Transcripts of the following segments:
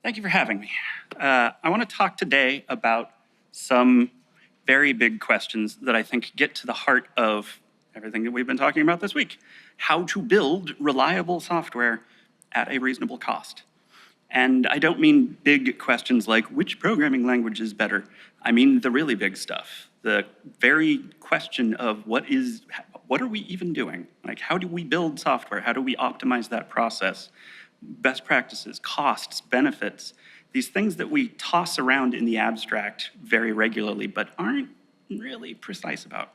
Thank you for having me. I want to talk today about some very big questions that I think get to the heart of everything that we've been talking about this week. How to build reliable software at a reasonable cost. And I don't mean big questions like which programming language is better. I mean the really big stuff. The very question of what are we even doing? Like, how do we build software? How do we optimize that process? Best practices, costs, benefits, these things that we toss around in the abstract very regularly but aren't really precise about.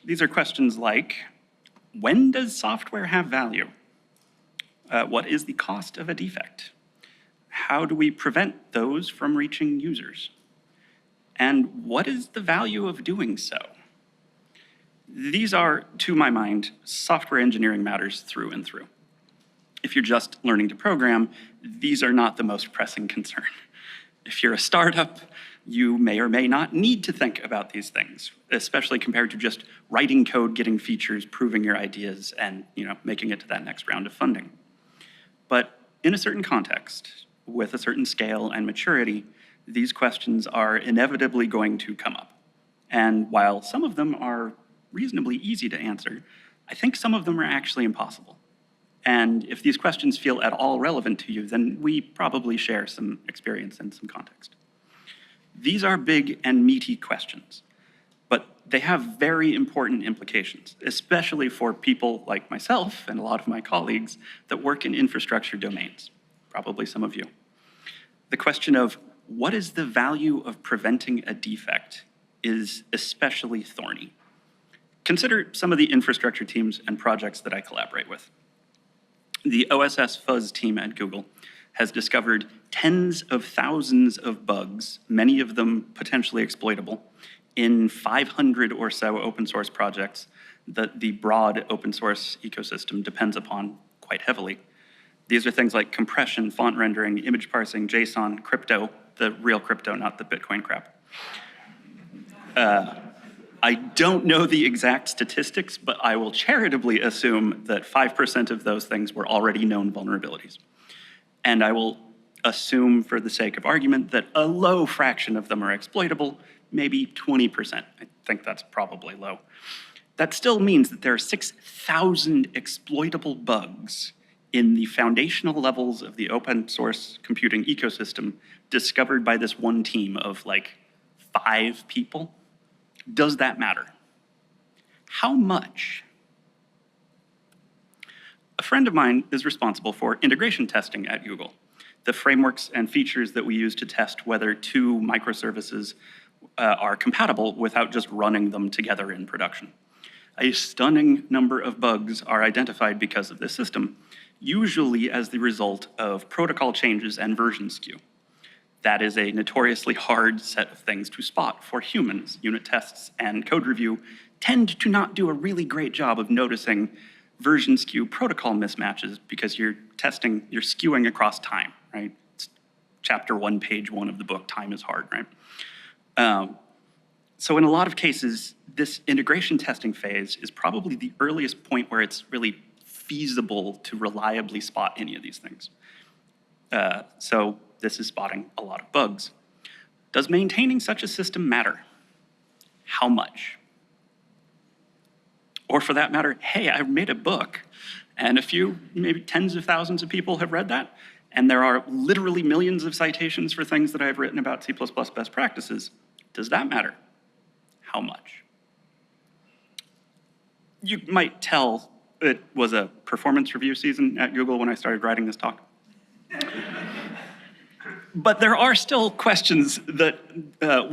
These are questions like, when does software have value? What is the cost of a defect? How do we prevent those from reaching users? And what is the value of doing so? These are, to my mind, software engineering matters through and through. If you're just learning to program, these are not the most pressing concern. If you're a startup, you may or may not need to think about these things, especially compared to just writing code, getting features, proving your ideas, and making it to that next round of funding. But in a certain context, with a certain scale and maturity, these questions are inevitably going to come up. And while some of them are reasonably easy to answer, I think some of them are actually impossible. And if these questions feel at all relevant to you, then we probably share some experience and some context. These are big and meaty questions, but they have very important implications, especially for people like myself and a lot of my colleagues that work in infrastructure domains, probably some of you. The question of what is the value of preventing a defect is especially thorny. Consider some of the infrastructure teams and projects that I collaborate with. The OSS Fuzz team at Google has discovered tens of thousands of bugs, many of them potentially exploitable, in 500 or so open source projects that the broad open source ecosystem depends upon quite heavily. These are things like compression, font rendering, image parsing, JSON, crypto, the real crypto, not the Bitcoin crap. I don't know the exact statistics, but I will charitably assume that 5% of those things were already known vulnerabilities. And I will assume, for the sake of argument, that a low fraction of them are exploitable, maybe 20%. I think that's probably low. That still means that there are 6,000 exploitable bugs in the foundational levels of the open source computing ecosystem discovered by this one team of like 5 people. Does that matter? How much? A friend of mine is responsible for integration testing at Google, the frameworks and features that we use to test whether 2 microservices are compatible without just running them together in production. A stunning number of bugs are identified because of this system, usually as the result of protocol changes and version skew. That is a notoriously hard set of things to spot for humans. Unit tests and code review tend to not do a really great job of noticing version skew protocol mismatches because you're skewing across time, right? It's chapter 1, page 1 of the book, Time is Hard, right? So in a lot of cases, this integration testing phase is probably the earliest point where it's really feasible to reliably spot any of these things. So this is spotting a lot of bugs. Does maintaining such a system matter? How much? Or for that matter, hey, I made a book and a few, maybe tens of thousands of people have read that, and there are literally millions of citations for things that I've written about C++ best practices. Does that matter? How much? You might tell it was a performance review season at Google when I started writing this talk. But there are still questions that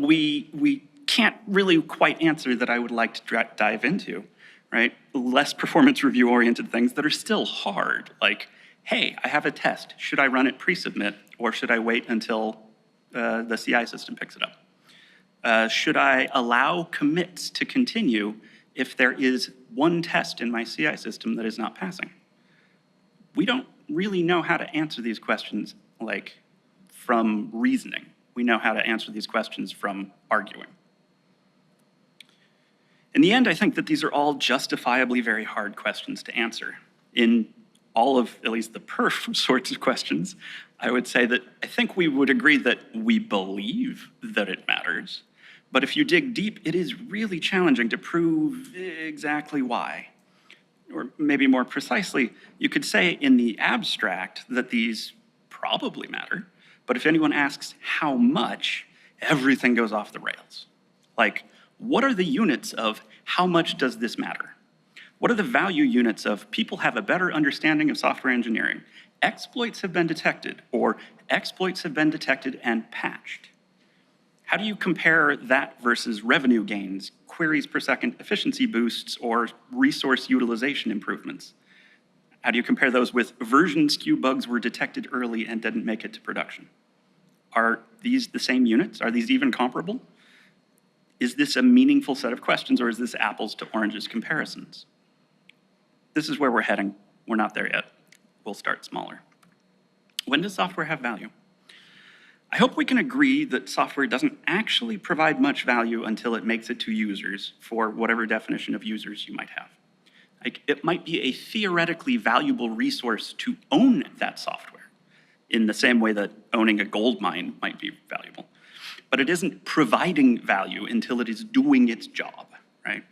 we can't really quite answer that I would like to dive into, right? Less performance review oriented things that are still hard, like, hey, I have a test. Should I run it pre-submit or should I wait until the CI system picks it up? Should I allow commits to continue if there is one test in my CI system that is not passing? We don't really know how to answer these questions like from reasoning. We know how to answer these questions from arguing. In the end, I think that these are all justifiably very hard questions to answer. In all of at least the perf sorts of questions, I would say that I think we would agree that we believe that it matters. But if you dig deep, it is really challenging to prove exactly why. Or maybe more precisely, you could say in the abstract that these probably matter, but if anyone asks how much, everything goes off the rails. Like, what are the units of how much does this matter? What are the value units of people have a better understanding of software engineering? Exploits have been detected, or exploits have been detected and patched. How do you compare that versus revenue gains, queries per second efficiency boosts, or resource utilization improvements? How do you compare those with version skew bugs were detected early and didn't make it to production? Are these the same units? Are these even comparable? Is this a meaningful set of questions, or is this apples to oranges comparisons? This is where we're heading. We're not there yet. We'll start smaller. When does software have value? I hope we can agree that software doesn't actually provide much value until it makes it to users, for whatever definition of users you might have. Like, it might be a theoretically valuable resource to own that software, in the same way that owning a gold mine might be valuable. But it isn't providing value until it is doing its job, right?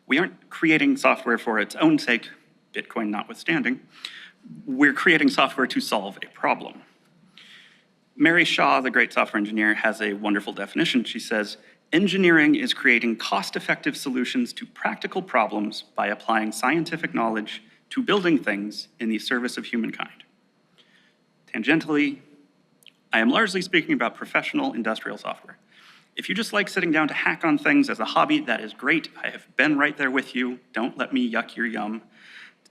We aren't creating software for its own sake, Bitcoin notwithstanding. We're creating software to solve a problem. Mary Shaw, the great software engineer, has a wonderful definition. She says, engineering is creating cost-effective solutions to practical problems by applying scientific knowledge to building things in the service of humankind. Tangentially, I am largely speaking about professional industrial software. If you just like sitting down to hack on things as a hobby, that is great. I have been right there with you. Don't let me yuck your yum.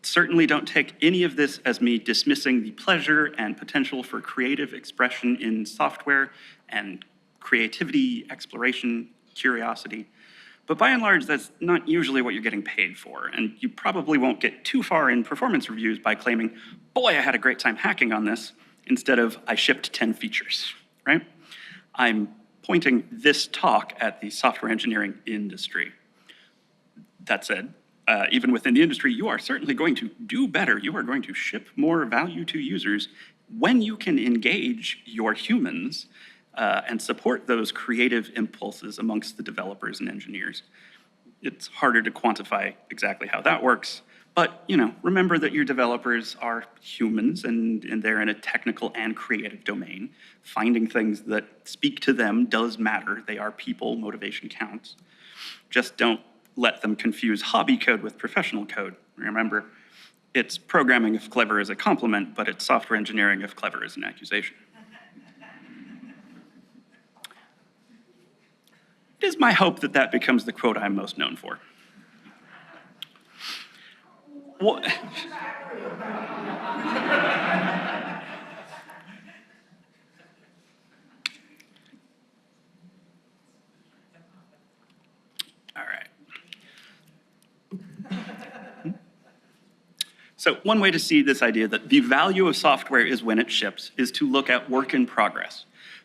Certainly don't take any of this as me dismissing the pleasure and potential for creative expression in software and creativity, exploration, curiosity. But by and large, that's not usually what you're getting paid for. And you probably won't get too far in performance reviews by claiming, boy, I had a great time hacking on this, instead of I shipped 10 features, right? I'm pointing this talk at the software engineering industry. That said, even within the industry, you are certainly going to do better. You are going to ship more value to users when you can engage your humans and support those creative impulses amongst the developers and engineers. It's harder to quantify exactly how that works, but remember that your developers are humans and they're in a technical and creative domain. Finding things that speak to them does matter. They are people, motivation counts. Just don't let them confuse hobby code with professional code. Remember, it's programming if clever is a compliment, but it's software engineering if clever is an accusation. It is my hope that that becomes the quote I'm most known for. What? All right. So one way to see this idea that the value of software is when it ships is to look at work in progress.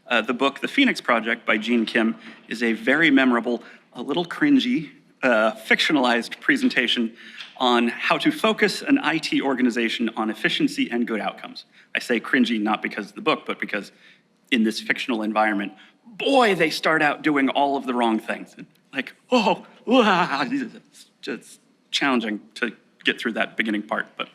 The book, The Phoenix Project by Gene Kim, is a very memorable, a little cringy, fictionalized presentation on how to focus an IT organization on efficiency and good outcomes. I say cringy not because of the book, but because in this fictional environment, boy, they start out doing all of the wrong things. Like, it's just challenging to get through that beginning part. But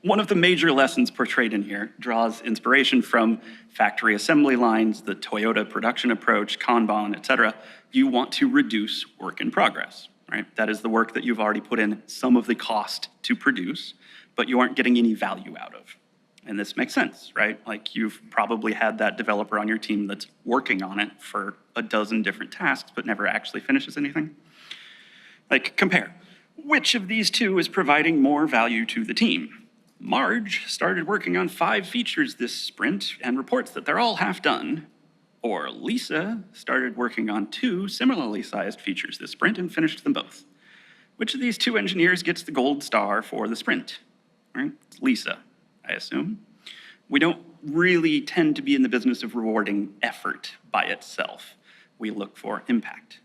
one of the major lessons portrayed in here draws inspiration from factory assembly lines, the Toyota production approach, Kanban, et cetera. You want to reduce work in progress, right? That is the work that you've already put in some of the cost to produce, but you aren't getting any value out of. And this makes sense, right? Like, you've probably had that developer on your team that's working on it for a dozen different tasks, but never actually finishes anything. Like, compare. Which of these two is providing more value to the team? Marge started working on 5 features this sprint and reports that they're all half done. Or Lisa started working on 2 similarly sized features this sprint and finished them both. Which of these 2 engineers gets the gold star for the sprint? Right? It's Lisa, I assume. We don't really tend to be in the business of rewarding effort by itself. We look for impact.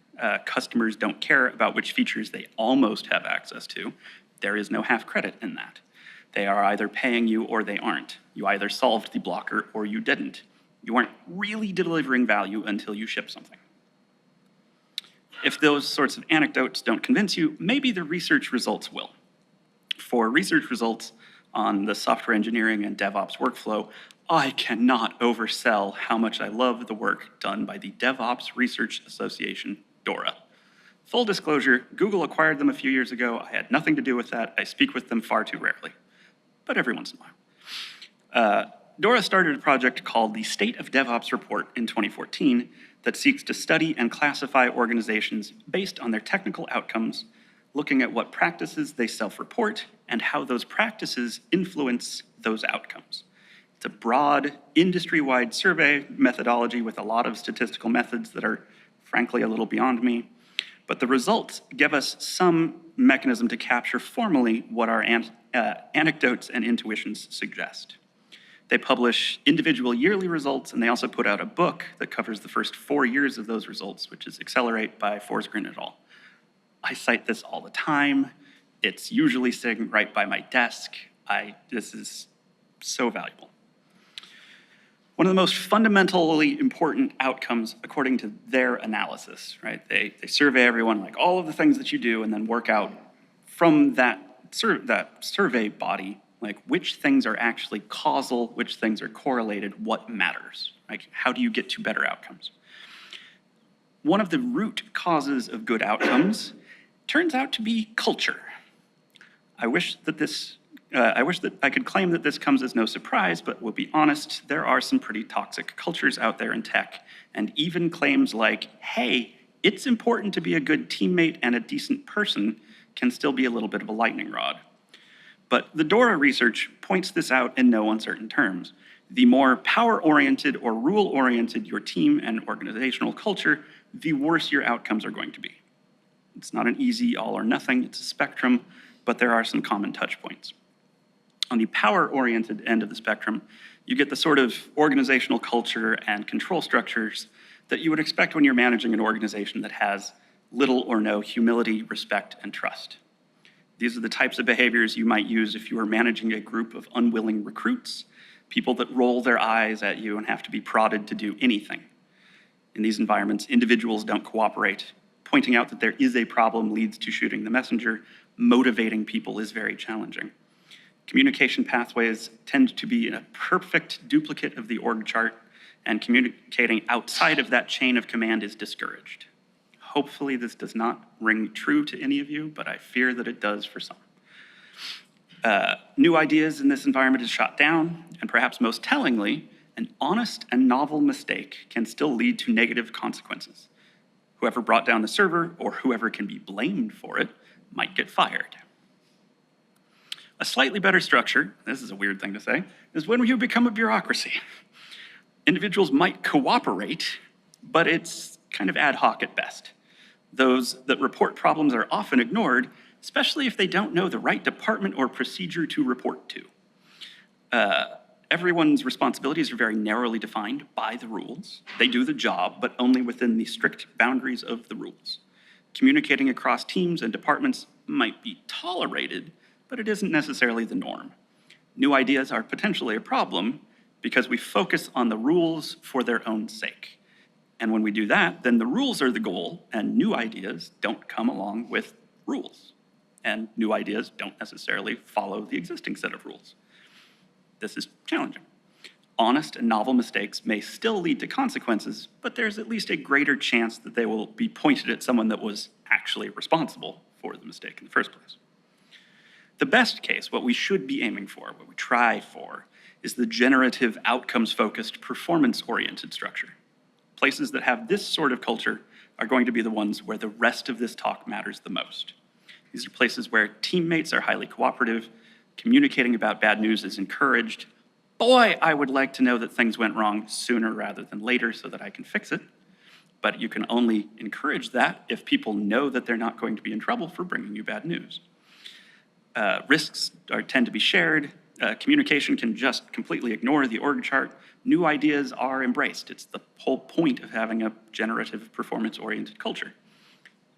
Customers don't care about which features they almost have access to. There is no half credit in that. They are either paying you or they aren't. You either solved the blocker or you didn't. You aren't really delivering value until you ship something. If those sorts of anecdotes don't convince you, maybe the research results will. For research results on the software engineering and DevOps workflow, I cannot oversell how much I love the work done by the DevOps Research Association, DORA. Full disclosure, Google acquired them a few years ago. I had nothing to do with that. I speak with them far too rarely, but every once in a while. DORA started a project called the State of DevOps Report in 2014 that seeks to study and classify organizations based on their technical outcomes, looking at what practices they self-report and how those practices influence those outcomes. It's a broad, industry-wide survey methodology with a lot of statistical methods that are, frankly, a little beyond me. But the results give us some mechanism to capture formally what our anecdotes and intuitions suggest. They publish individual yearly results, and they also put out a book that covers the first 4 years of those results, which is Accelerate by Forsgren et al. I cite this all the time. It's usually sitting right by my desk. This is so valuable. One of the most fundamentally important outcomes according to their analysis, right? They survey everyone, like all of the things that you do, and then work out from that survey body, like which things are actually causal, which things are correlated, what matters, like how do you get to better outcomes? One of the root causes of good outcomes turns out to be culture. I wish that I could claim that this comes as no surprise, but we'll be honest, there are some pretty toxic cultures out there in tech, and even claims like, hey, it's important to be a good teammate and a decent person can still be a little bit of a lightning rod. But the DORA research points this out in no uncertain terms. The more power-oriented or rule-oriented your team and organizational culture, the worse your outcomes are going to be. It's not an easy all or nothing, it's a spectrum, but there are some common touch points. On the power-oriented end of the spectrum, you get the sort of organizational culture and control structures that you would expect when you're managing an organization that has little or no humility, respect, and trust. These are the types of behaviors you might use if you were managing a group of unwilling recruits, people that roll their eyes at you and have to be prodded to do anything. In these environments, individuals don't cooperate. Pointing out that there is a problem leads to shooting the messenger. Motivating people is very challenging. Communication pathways tend to be a perfect duplicate of the org chart, and communicating outside of that chain of command is discouraged. Hopefully this does not ring true to any of you, but I fear that it does for some. New ideas in this environment is shot down, and perhaps most tellingly, an honest and novel mistake can still lead to negative consequences. Whoever brought down the server, or whoever can be blamed for it, might get fired. A slightly better structure, this is a weird thing to say, is when you become a bureaucracy. Individuals might cooperate, but it's kind of ad hoc at best. Those that report problems are often ignored, especially if they don't know the right department or procedure to report to. Everyone's responsibilities are very narrowly defined by the rules. They do the job, but only within the strict boundaries of the rules. Communicating across teams and departments might be tolerated, but it isn't necessarily the norm. New ideas are potentially a problem because we focus on the rules for their own sake. And when we do that, then the rules are the goal, and new ideas don't come along with rules. And new ideas don't necessarily follow the existing set of rules. This is challenging. Honest and novel mistakes may still lead to consequences, but there's at least a greater chance that they will be pointed at someone that was actually responsible for the mistake in the first place. The best case, what we should be aiming for, what we try for, is the generative, outcomes-focused, performance-oriented structure. Places that have this sort of culture are going to be the ones where the rest of this talk matters the most. These are places where teammates are highly cooperative, communicating about bad news is encouraged. Boy, I would like to know that things went wrong sooner rather than later so that I can fix it. But you can only encourage that if people know that they're not going to be in trouble for bringing you bad news. Risks tend to be shared. Communication can just completely ignore the org chart. New ideas are embraced. It's the whole point of having a generative, performance-oriented culture.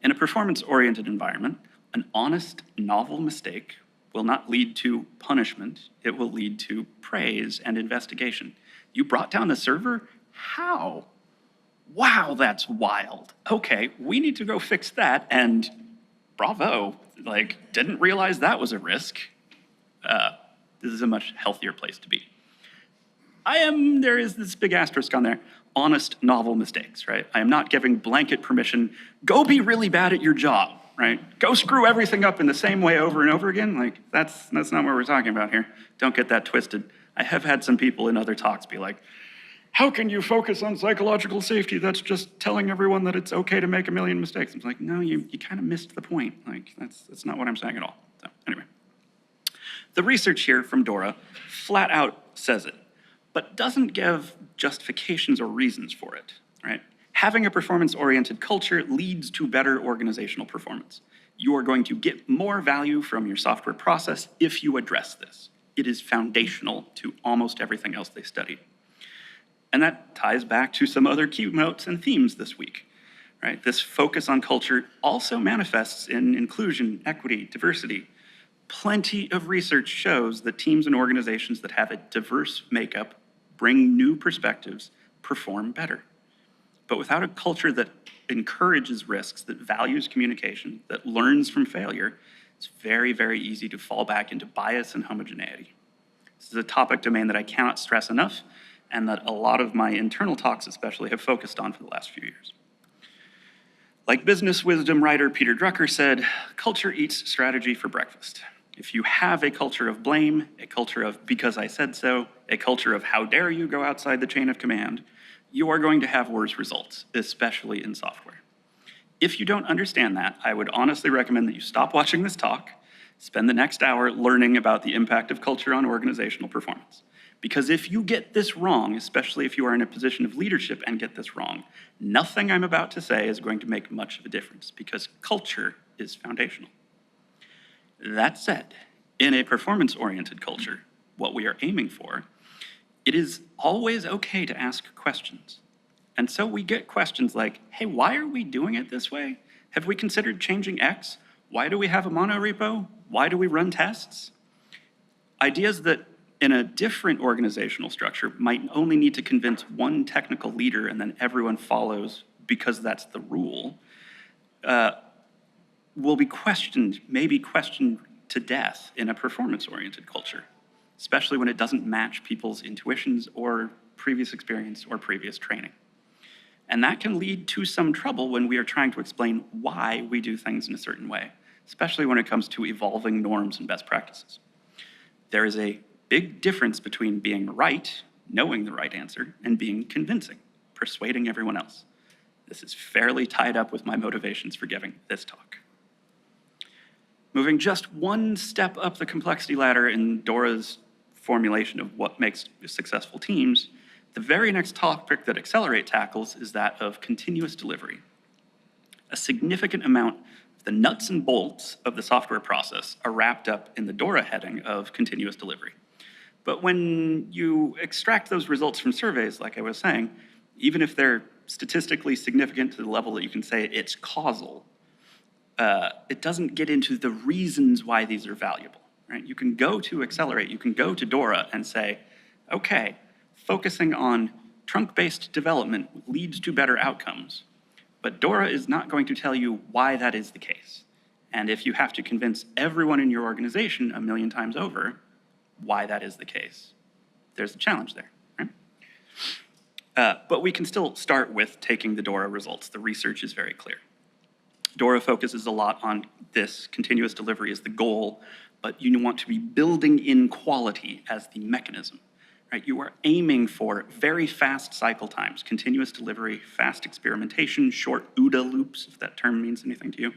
In a performance-oriented environment, an honest, novel mistake will not lead to punishment. It will lead to praise and investigation. You brought down the server? How? Wow, that's wild. Okay, we need to go fix that, and bravo. Like, didn't realize that was a risk. This is a much healthier place to be. There is this big asterisk on there, honest, novel mistakes, right? I am not giving blanket permission, go be really bad at your job, right? Go screw everything up in the same way over and over again. Like, that's not what we're talking about here. Don't get that twisted. I have had some people in other talks be like, how can you focus on psychological safety? That's just telling everyone that it's okay to make a million mistakes. I'm like, no, you kind of missed the point. Like, that's not what I'm saying at all. So anyway, the research here from DORA flat out says it, but doesn't give justifications or reasons for it, right? Having a performance-oriented culture leads to better organizational performance. You are going to get more value from your software process if you address this. It is foundational to almost everything else they studied. And that ties back to some other keynotes and themes this week, right? This focus on culture also manifests in inclusion, equity, diversity. Plenty of research shows that teams and organizations that have a diverse makeup, bring new perspectives, perform better. But without a culture that encourages risks, that values communication, that learns from failure, it's very, very easy to fall back into bias and homogeneity. This is a topic domain that I cannot stress enough, and that a lot of my internal talks especially have focused on for the last few years. Like business wisdom writer Peter Drucker said, culture eats strategy for breakfast. If you have a culture of blame, a culture of because I said so, a culture of how dare you go outside the chain of command, you are going to have worse results, especially in software. If you don't understand that, I would honestly recommend that you stop watching this talk, spend the next hour learning about the impact of culture on organizational performance. Because if you get this wrong, especially if you are in a position of leadership and get this wrong, nothing I'm about to say is going to make much of a difference because culture is foundational. That said, in a performance-oriented culture, what we are aiming for, it is always okay to ask questions. And so we get questions like, hey, why are we doing it this way? Have we considered changing X? Why do we have a monorepo? Why do we run tests? Ideas that in a different organizational structure might only need to convince one technical leader and then everyone follows because that's the rule, will be questioned, maybe questioned to death in a performance-oriented culture, especially when it doesn't match people's intuitions or previous experience or previous training. And that can lead to some trouble when we are trying to explain why we do things in a certain way, especially when it comes to evolving norms and best practices. There is a big difference between being right, knowing the right answer, and being convincing, persuading everyone else. This is fairly tied up with my motivations for giving this talk. Moving just one step up the complexity ladder in DORA's formulation of what makes successful teams, the very next topic that Accelerate tackles is that of continuous delivery. A significant amount of the nuts and bolts of the software process are wrapped up in the DORA heading of continuous delivery. But when you extract those results from surveys, like I was saying, even if they're statistically significant to the level that you can say it's causal, it doesn't get into the reasons why these are valuable, right? You can go to Accelerate, you can go to DORA and say, okay, focusing on trunk-based development leads to better outcomes, but DORA is not going to tell you why that is the case. And if you have to convince everyone in your organization 1 million times over why that is the case, there's a challenge there, right? But we can still start with taking the DORA results. The research is very clear. DORA focuses a lot on this. Continuous delivery is the goal, but you want to be building in quality as the mechanism, right? You are aiming for very fast cycle times, continuous delivery, fast experimentation, short OODA loops, if that term means anything to you.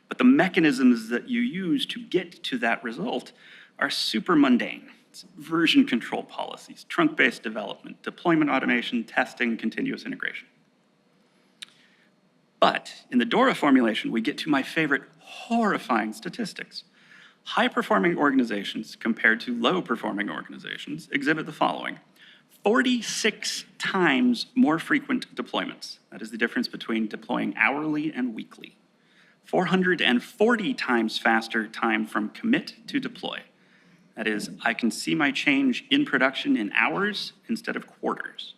But the mechanisms that you use to get to that result are super mundane. It's version control policies, trunk-based development, deployment automation, testing, continuous integration. But in the DORA formulation, we get to my favorite horrifying statistics. High-performing organizations compared to low-performing organizations exhibit the following: 46 times more frequent deployments. That is the difference between deploying hourly and weekly. 440 times faster time from commit to deploy. That is, I can see my change in production in hours instead of quarters.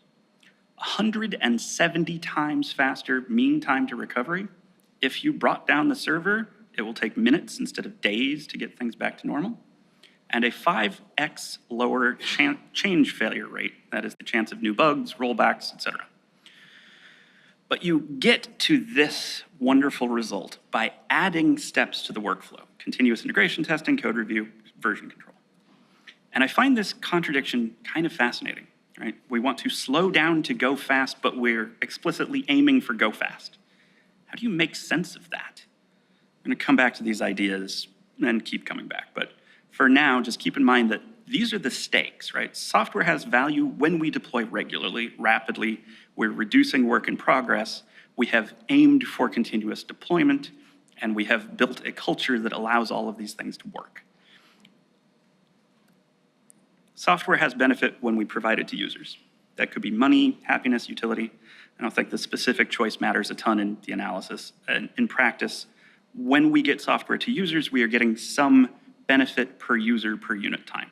170 times faster mean time to recovery. If you brought down the server, it will take minutes instead of days to get things back to normal. And a 5x lower change failure rate. That is the chance of new bugs, rollbacks, etc. But you get to this wonderful result by adding steps to the workflow: continuous integration testing, code review, version control. And I find this contradiction kind of fascinating, right? We want to slow down to go fast, but we're explicitly aiming for go fast. How do you make sense of that? I'm gonna come back to these ideas and keep coming back, but for now, just keep in mind that these are the stakes, right? Software has value when we deploy regularly, rapidly. We're reducing work in progress. We have aimed for continuous deployment, and we have built a culture that allows all of these things to work. Software has benefit when we provide it to users. That could be money, happiness, utility. I don't think the specific choice matters a ton in the analysis. And in practice, when we get software to users, we are getting some benefit per user per unit time.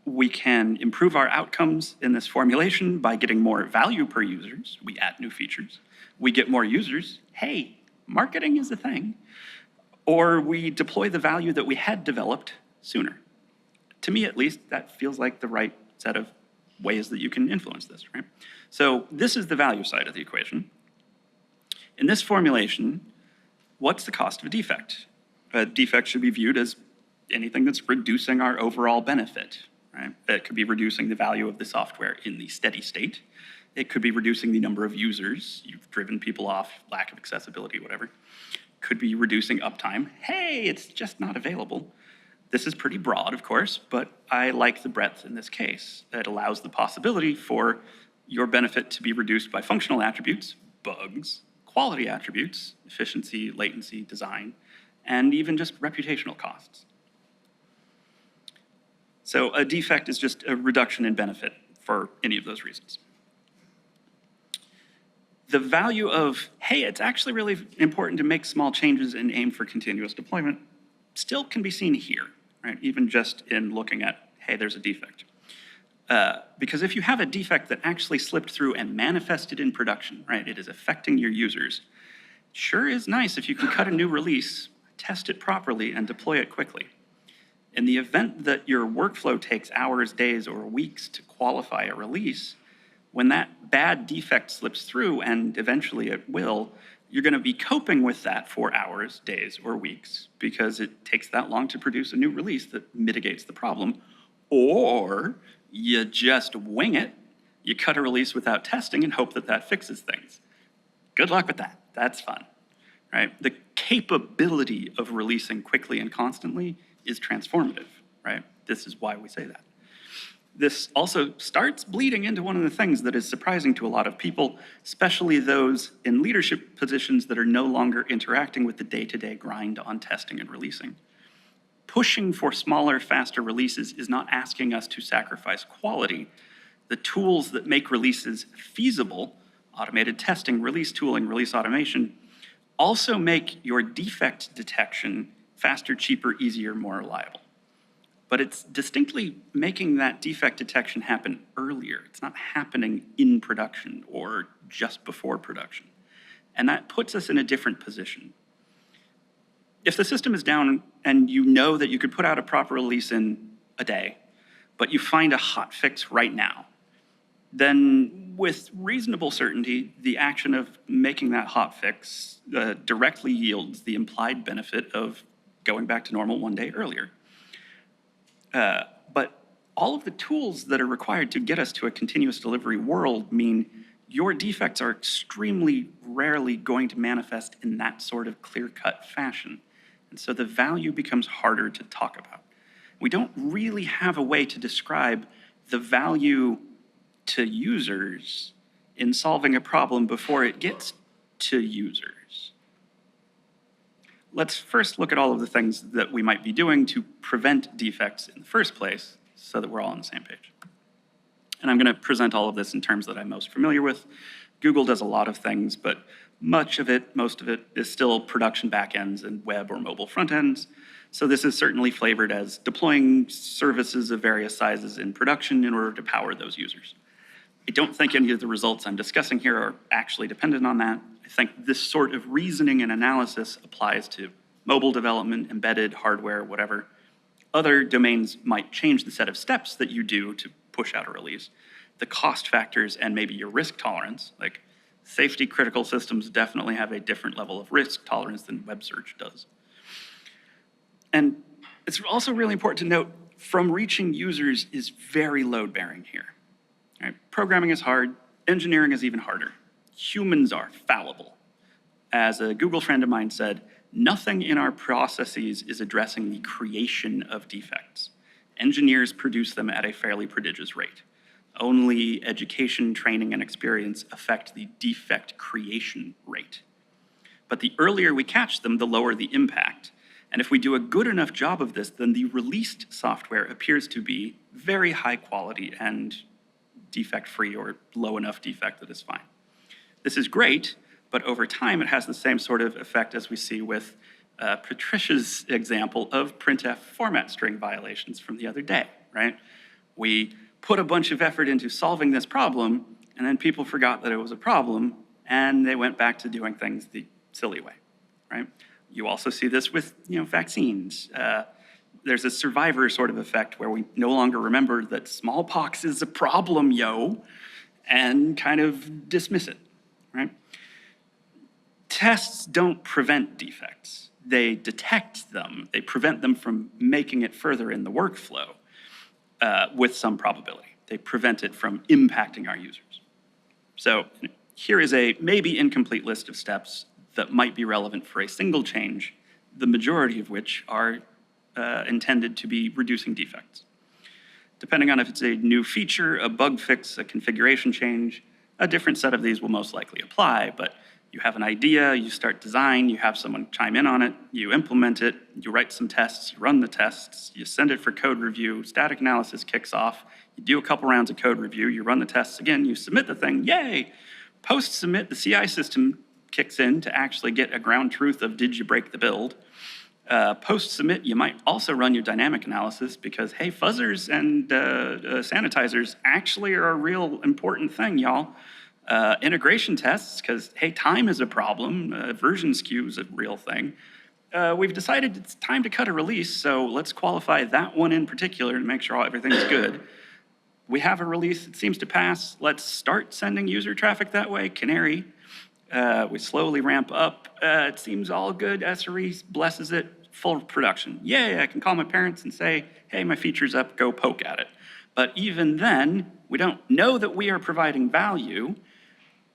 We can improve our outcomes in this formulation by getting more value per users. We add new features. We get more users. Hey, marketing is a thing. Or we deploy the value that we had developed sooner. To me, at least, that feels like the right set of ways that you can influence this, right? So this is the value side of the equation. In this formulation, what's the cost of a defect? A defect should be viewed as anything that's reducing our overall benefit, right? It could be reducing the value of the software in the steady state. It could be reducing the number of users. You've driven people off, lack of accessibility, whatever. Could be reducing uptime. Hey, it's just not available. This is pretty broad, of course, but I like the breadth in this case. It allows the possibility for your benefit to be reduced by functional attributes, bugs, quality attributes, efficiency, latency, design, and even just reputational costs. So a defect is just a reduction in benefit for any of those reasons. The value of, hey, it's actually really important to make small changes and aim for continuous deployment still can be seen here, right? Even just in looking at, hey, there's a defect. Because if you have a defect that actually slipped through and manifested in production, right, it is affecting your users, sure is nice if you can cut a new release, test it properly, and deploy it quickly. In the event that your workflow takes hours, days, or weeks to qualify a release, when that bad defect slips through, and eventually it will, you're gonna be coping with that for hours, days, or weeks because it takes that long to produce a new release that mitigates the problem. Or you just wing it, you cut a release without testing and hope that that fixes things. Good luck with that, that's fun, right? The capability of releasing quickly and constantly is transformative, right? This is why we say that. This also starts bleeding into one of the things that is surprising to a lot of people, especially those in leadership positions that are no longer interacting with the day-to-day grind on testing and releasing. Pushing for smaller, faster releases is not asking us to sacrifice quality. The tools that make releases feasible, automated testing, release tooling, release automation, also make your defect detection faster, cheaper, easier, more reliable. But it's distinctly making that defect detection happen earlier. It's not happening in production or just before production. And that puts us in a different position. If the system is down and you know that you could put out a proper release in a day, but you find a hot fix right now, then with reasonable certainty, the action of making that hot fix directly yields the implied benefit of going back to normal one day earlier. But all of the tools that are required to get us to a continuous delivery world mean your defects are extremely rarely going to manifest in that sort of clear-cut fashion. And so the value becomes harder to talk about. We don't really have a way to describe the value to users in solving a problem before it gets to users. Let's first look at all of the things that we might be doing to prevent defects in the first place so that we're all on the same page. And I'm going to present all of this in terms that I'm most familiar with. Google does a lot of things, but Much of it, most of it, is still production backends and web or mobile front ends. So this is certainly flavored as deploying services of various sizes in production in order to power those users. I don't think any of the results I'm discussing here are actually dependent on that. I think this sort of reasoning and analysis applies to mobile development, embedded hardware, whatever. Other domains might change the set of steps that you do to push out a release. The cost factors and maybe your risk tolerance, like safety critical systems definitely have a different level of risk tolerance than web search does. And it's also really important to note, from reaching users is very load bearing here. Right? Programming is hard, engineering is even harder. Humans are fallible. As a Google friend of mine said, nothing in our processes is addressing the creation of defects. Engineers produce them at a fairly prodigious rate. Only education, training, and experience affect the defect creation rate. But the earlier we catch them, the lower the impact. And if we do a good enough job of this, then the released software appears to be very high quality and defect-free, or low enough defect that is fine. This is great, but over time it has the same sort of effect as we see with Patricia's example of printf format string violations from the other day, right? We put a bunch of effort into solving this problem, and then people forgot that it was a problem, and they went back to doing things the silly way, right? You also see this with, vaccines. There's a survivor sort of effect where we no longer remember that smallpox is a problem, and kind of dismiss it, right? Tests don't prevent defects. They detect them. They prevent them from making it further in the workflow with some probability. They prevent it from impacting our users. So here is a maybe incomplete list of steps that might be relevant for a single change, the majority of which are intended to be reducing defects. Depending on if it's a new feature, a bug fix, a configuration change, a different set of these will most likely apply, but you have an idea, you start design, you have someone chime in on it, you implement it, you write some tests, you run the tests, you send it for code review, static analysis kicks off, you do a couple rounds of code review, you run the tests again, you submit the thing, yay! Post-submit, the CI system kicks in to actually get a ground truth of did you break the build. Post-submit, you might also run your dynamic analysis because, hey, fuzzers and sanitizers actually are a real important thing, y'all. Integration tests, because, hey, time is a problem. Version skew is a real thing. We've decided it's time to cut a release, so let's qualify that one in particular to make sure everything's good. We have a release that seems to pass. Let's start sending user traffic that way, canary. We slowly ramp up. It seems all good. SRE blesses it. Full production. Yay, I can call my parents and say, hey, my feature's up, go poke at it. But even then, we don't know that we are providing value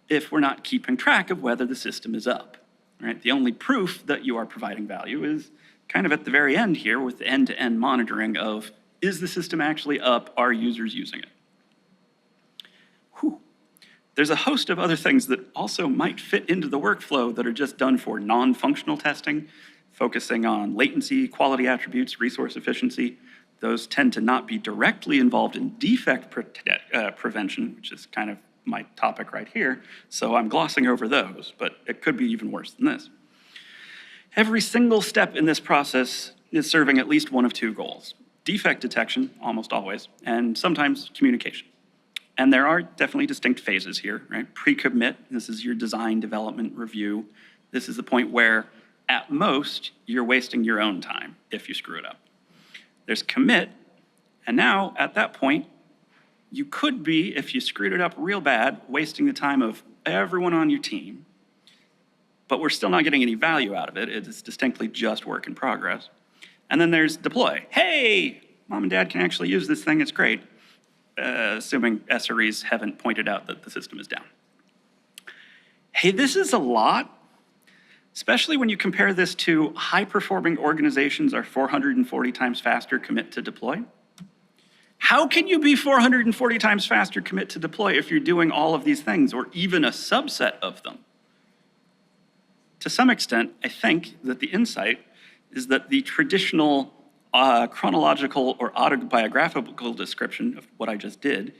if we're not keeping track of whether the system is up, right? The only proof that you are providing value is kind of at the very end here with the end-to-end monitoring of, is the system actually up? Are users using it? Whew. There's a host of other things that also might fit into the workflow that are just done for non-functional testing, focusing on latency, quality attributes, resource efficiency. Those tend to not be directly involved in defect prevention, which is kind of my topic right here. So I'm glossing over those, but it could be even worse than this. Every single step in this process is serving at least one of two goals: defect detection, almost always, and sometimes communication. And there are definitely distinct phases here, right? Pre-commit, this is your design, development, review. This is the point where, at most, you're wasting your own time if you screw it up. There's commit, and now, at that point, you could be, if you screwed it up real bad, wasting the time of everyone on your team, but we're still not getting any value out of it. It's distinctly just work in progress. And then there's deploy. Hey, mom and dad can actually use this thing, it's great. Assuming SREs haven't pointed out that the system is down. Hey, this is a lot, especially when you compare this to high-performing organizations are 440 times faster commit to deploy. How can you be 440 times faster commit to deploy if you're doing all of these things, or even a subset of them? To some extent, I think that the insight is that the traditional chronological or autobiographical description of what I just did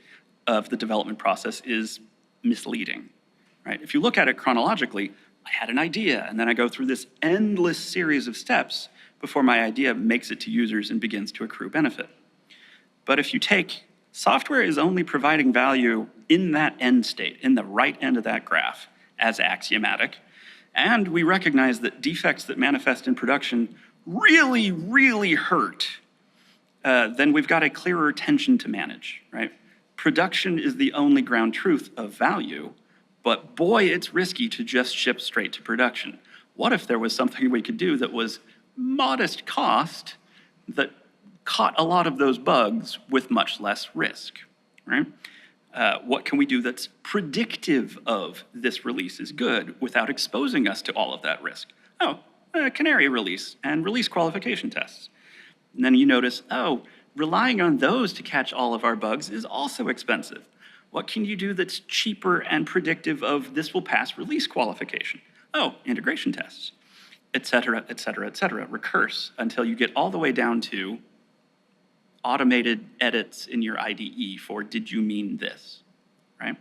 of the development process is misleading, right? If you look at it chronologically, I had an idea, and then I go through this endless series of steps before my idea makes it to users and begins to accrue benefit. But if you take software is only providing value in that end state, in the right end of that graph, as axiomatic, and we recognize that defects that manifest in production really, really hurt, then we've got a clearer tension to manage, right? Production is the only ground truth of value, but boy, it's risky to just ship straight to production. What if there was something we could do that was modest cost that caught a lot of those bugs with much less risk, right? What can we do that's predictive of this release is good without exposing us to all of that risk? Canary release and release qualification tests. And then you notice, relying on those to catch all of our bugs is also expensive. What can you do that's cheaper and predictive of this will pass release qualification? Integration tests, et cetera, et cetera, et cetera. Recurse until you get all the way down to automated edits in your IDE for did you mean this, right?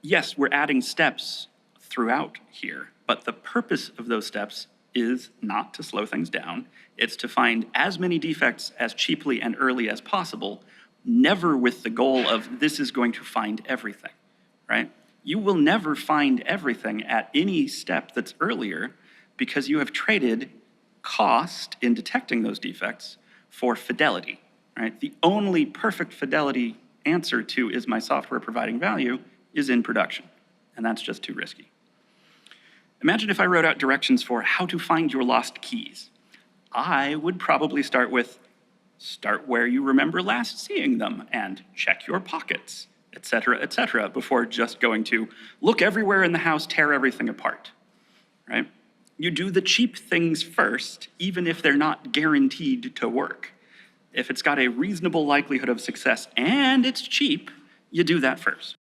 Yes, we're adding steps throughout here, but the purpose of those steps is not to slow things down. It's to find as many defects as cheaply and early as possible, never with the goal of this is going to find everything, right? You will never find everything at any step that's earlier because you have traded cost in detecting those defects for fidelity, right? The only perfect fidelity answer to is my software providing value is in production, and that's just too risky. Imagine if I wrote out directions for how to find your lost keys. I would probably start where you remember last seeing them and check your pockets, et cetera, before just going to look everywhere in the house, tear everything apart, right? You do the cheap things first, even if they're not guaranteed to work. If it's got a reasonable likelihood of success and it's cheap, you do that first.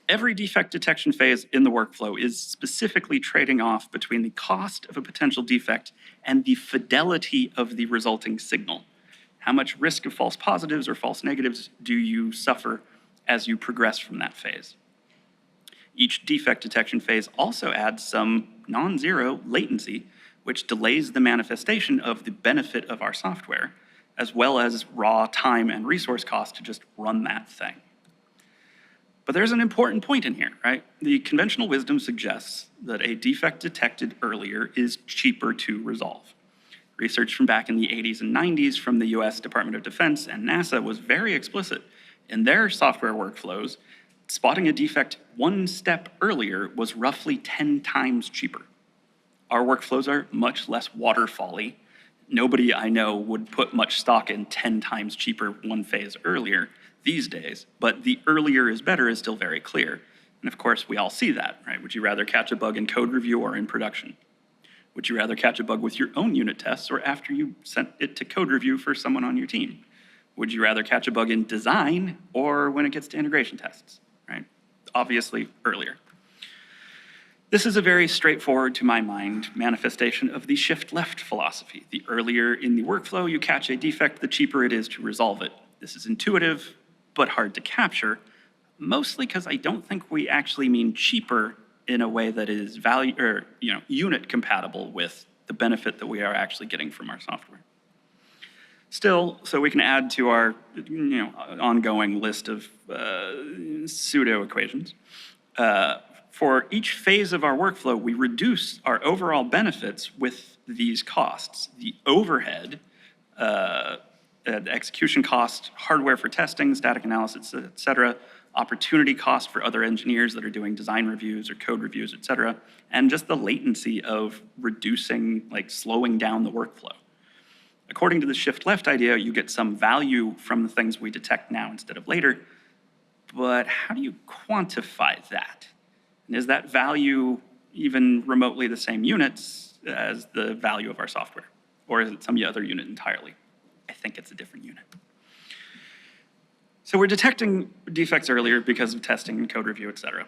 Every defect detection phase in the workflow is specifically trading off between the cost of a potential defect and the fidelity of the resulting signal. How much risk of false positives or false negatives do you suffer as you progress from that phase? Each defect detection phase also adds some non-zero latency, which delays the manifestation of the benefit of our software, as well as raw time and resource cost to just run that thing. But there's an important point in here, right? The conventional wisdom suggests that a defect detected earlier is cheaper to resolve. Research from back in the 80s and 90s from the US Department of Defense and NASA was very explicit. In their software workflows, spotting a defect one step earlier was roughly 10 times cheaper. Our workflows are much less waterfall-y. Nobody I know would put much stock in 10 times cheaper one phase earlier these days, but the earlier is better is still very clear. And of course, we all see that, right? Would you rather catch a bug in code review or in production? Would you rather catch a bug with your own unit tests or after you sent it to code review for someone on your team? Would you rather catch a bug in design or when it gets to integration tests, right? Obviously, earlier. This is a very straightforward, to my mind, manifestation of the shift-left philosophy. The earlier in the workflow you catch a defect, the cheaper it is to resolve it. This is intuitive, but hard to capture, mostly because I don't think we actually mean cheaper in a way that is unit compatible with the benefit that we are actually getting from our software. Still, so we can add to our ongoing list of pseudo equations. For each phase of our workflow, we reduce our overall benefits with these costs. The overhead, the execution cost, hardware for testing, static analysis, et cetera, opportunity cost for other engineers that are doing design reviews or code reviews, et cetera, and just the latency of reducing, slowing down the workflow. According to the shift left idea, you get some value from the things we detect now instead of later, but how do you quantify that? And is that value even remotely the same units as the value of our software? Or is it some other unit entirely? I think it's a different unit. So we're detecting defects earlier because of testing and code review, et cetera.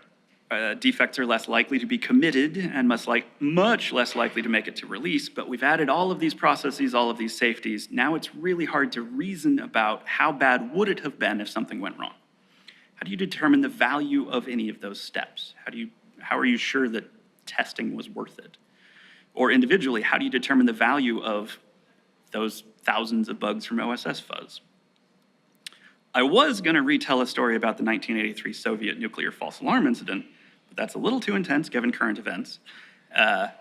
Defects are less likely to be committed and much less likely to make it to release, but we've added all of these processes, all of these safeties. Now it's really hard to reason about how bad would it have been if something went wrong. How do you determine the value of any of those steps? How do you how are you sure that testing was worth it? Or individually, how do you determine the value of those thousands of bugs from OSS fuzz? I was going to retell a story about the 1983 Soviet nuclear false alarm incident, but that's a little too intense given current events.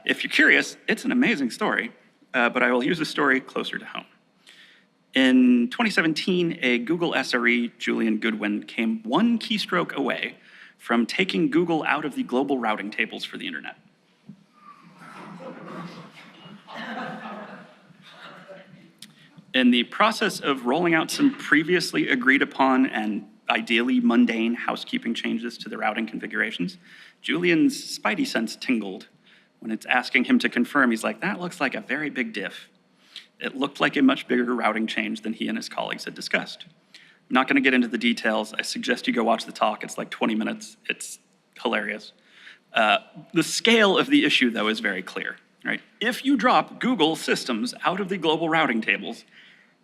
If you're curious, it's an amazing story, but I will use a story closer to home. In 2017, a Google SRE, Julian Goodwin, came one keystroke away from taking Google out of the global routing tables for the internet. In the process of rolling out some previously agreed upon and ideally mundane housekeeping changes to the routing configurations, Julian's spidey sense tingled when it's asking him to confirm. He's like, that looks like a very big diff. It looked like a much bigger routing change than he and his colleagues had discussed. I'm not gonna get into the details. I suggest you go watch the talk. It's like 20 minutes. It's hilarious. The scale of the issue, though, is very clear, right? If you drop Google systems out of the global routing tables,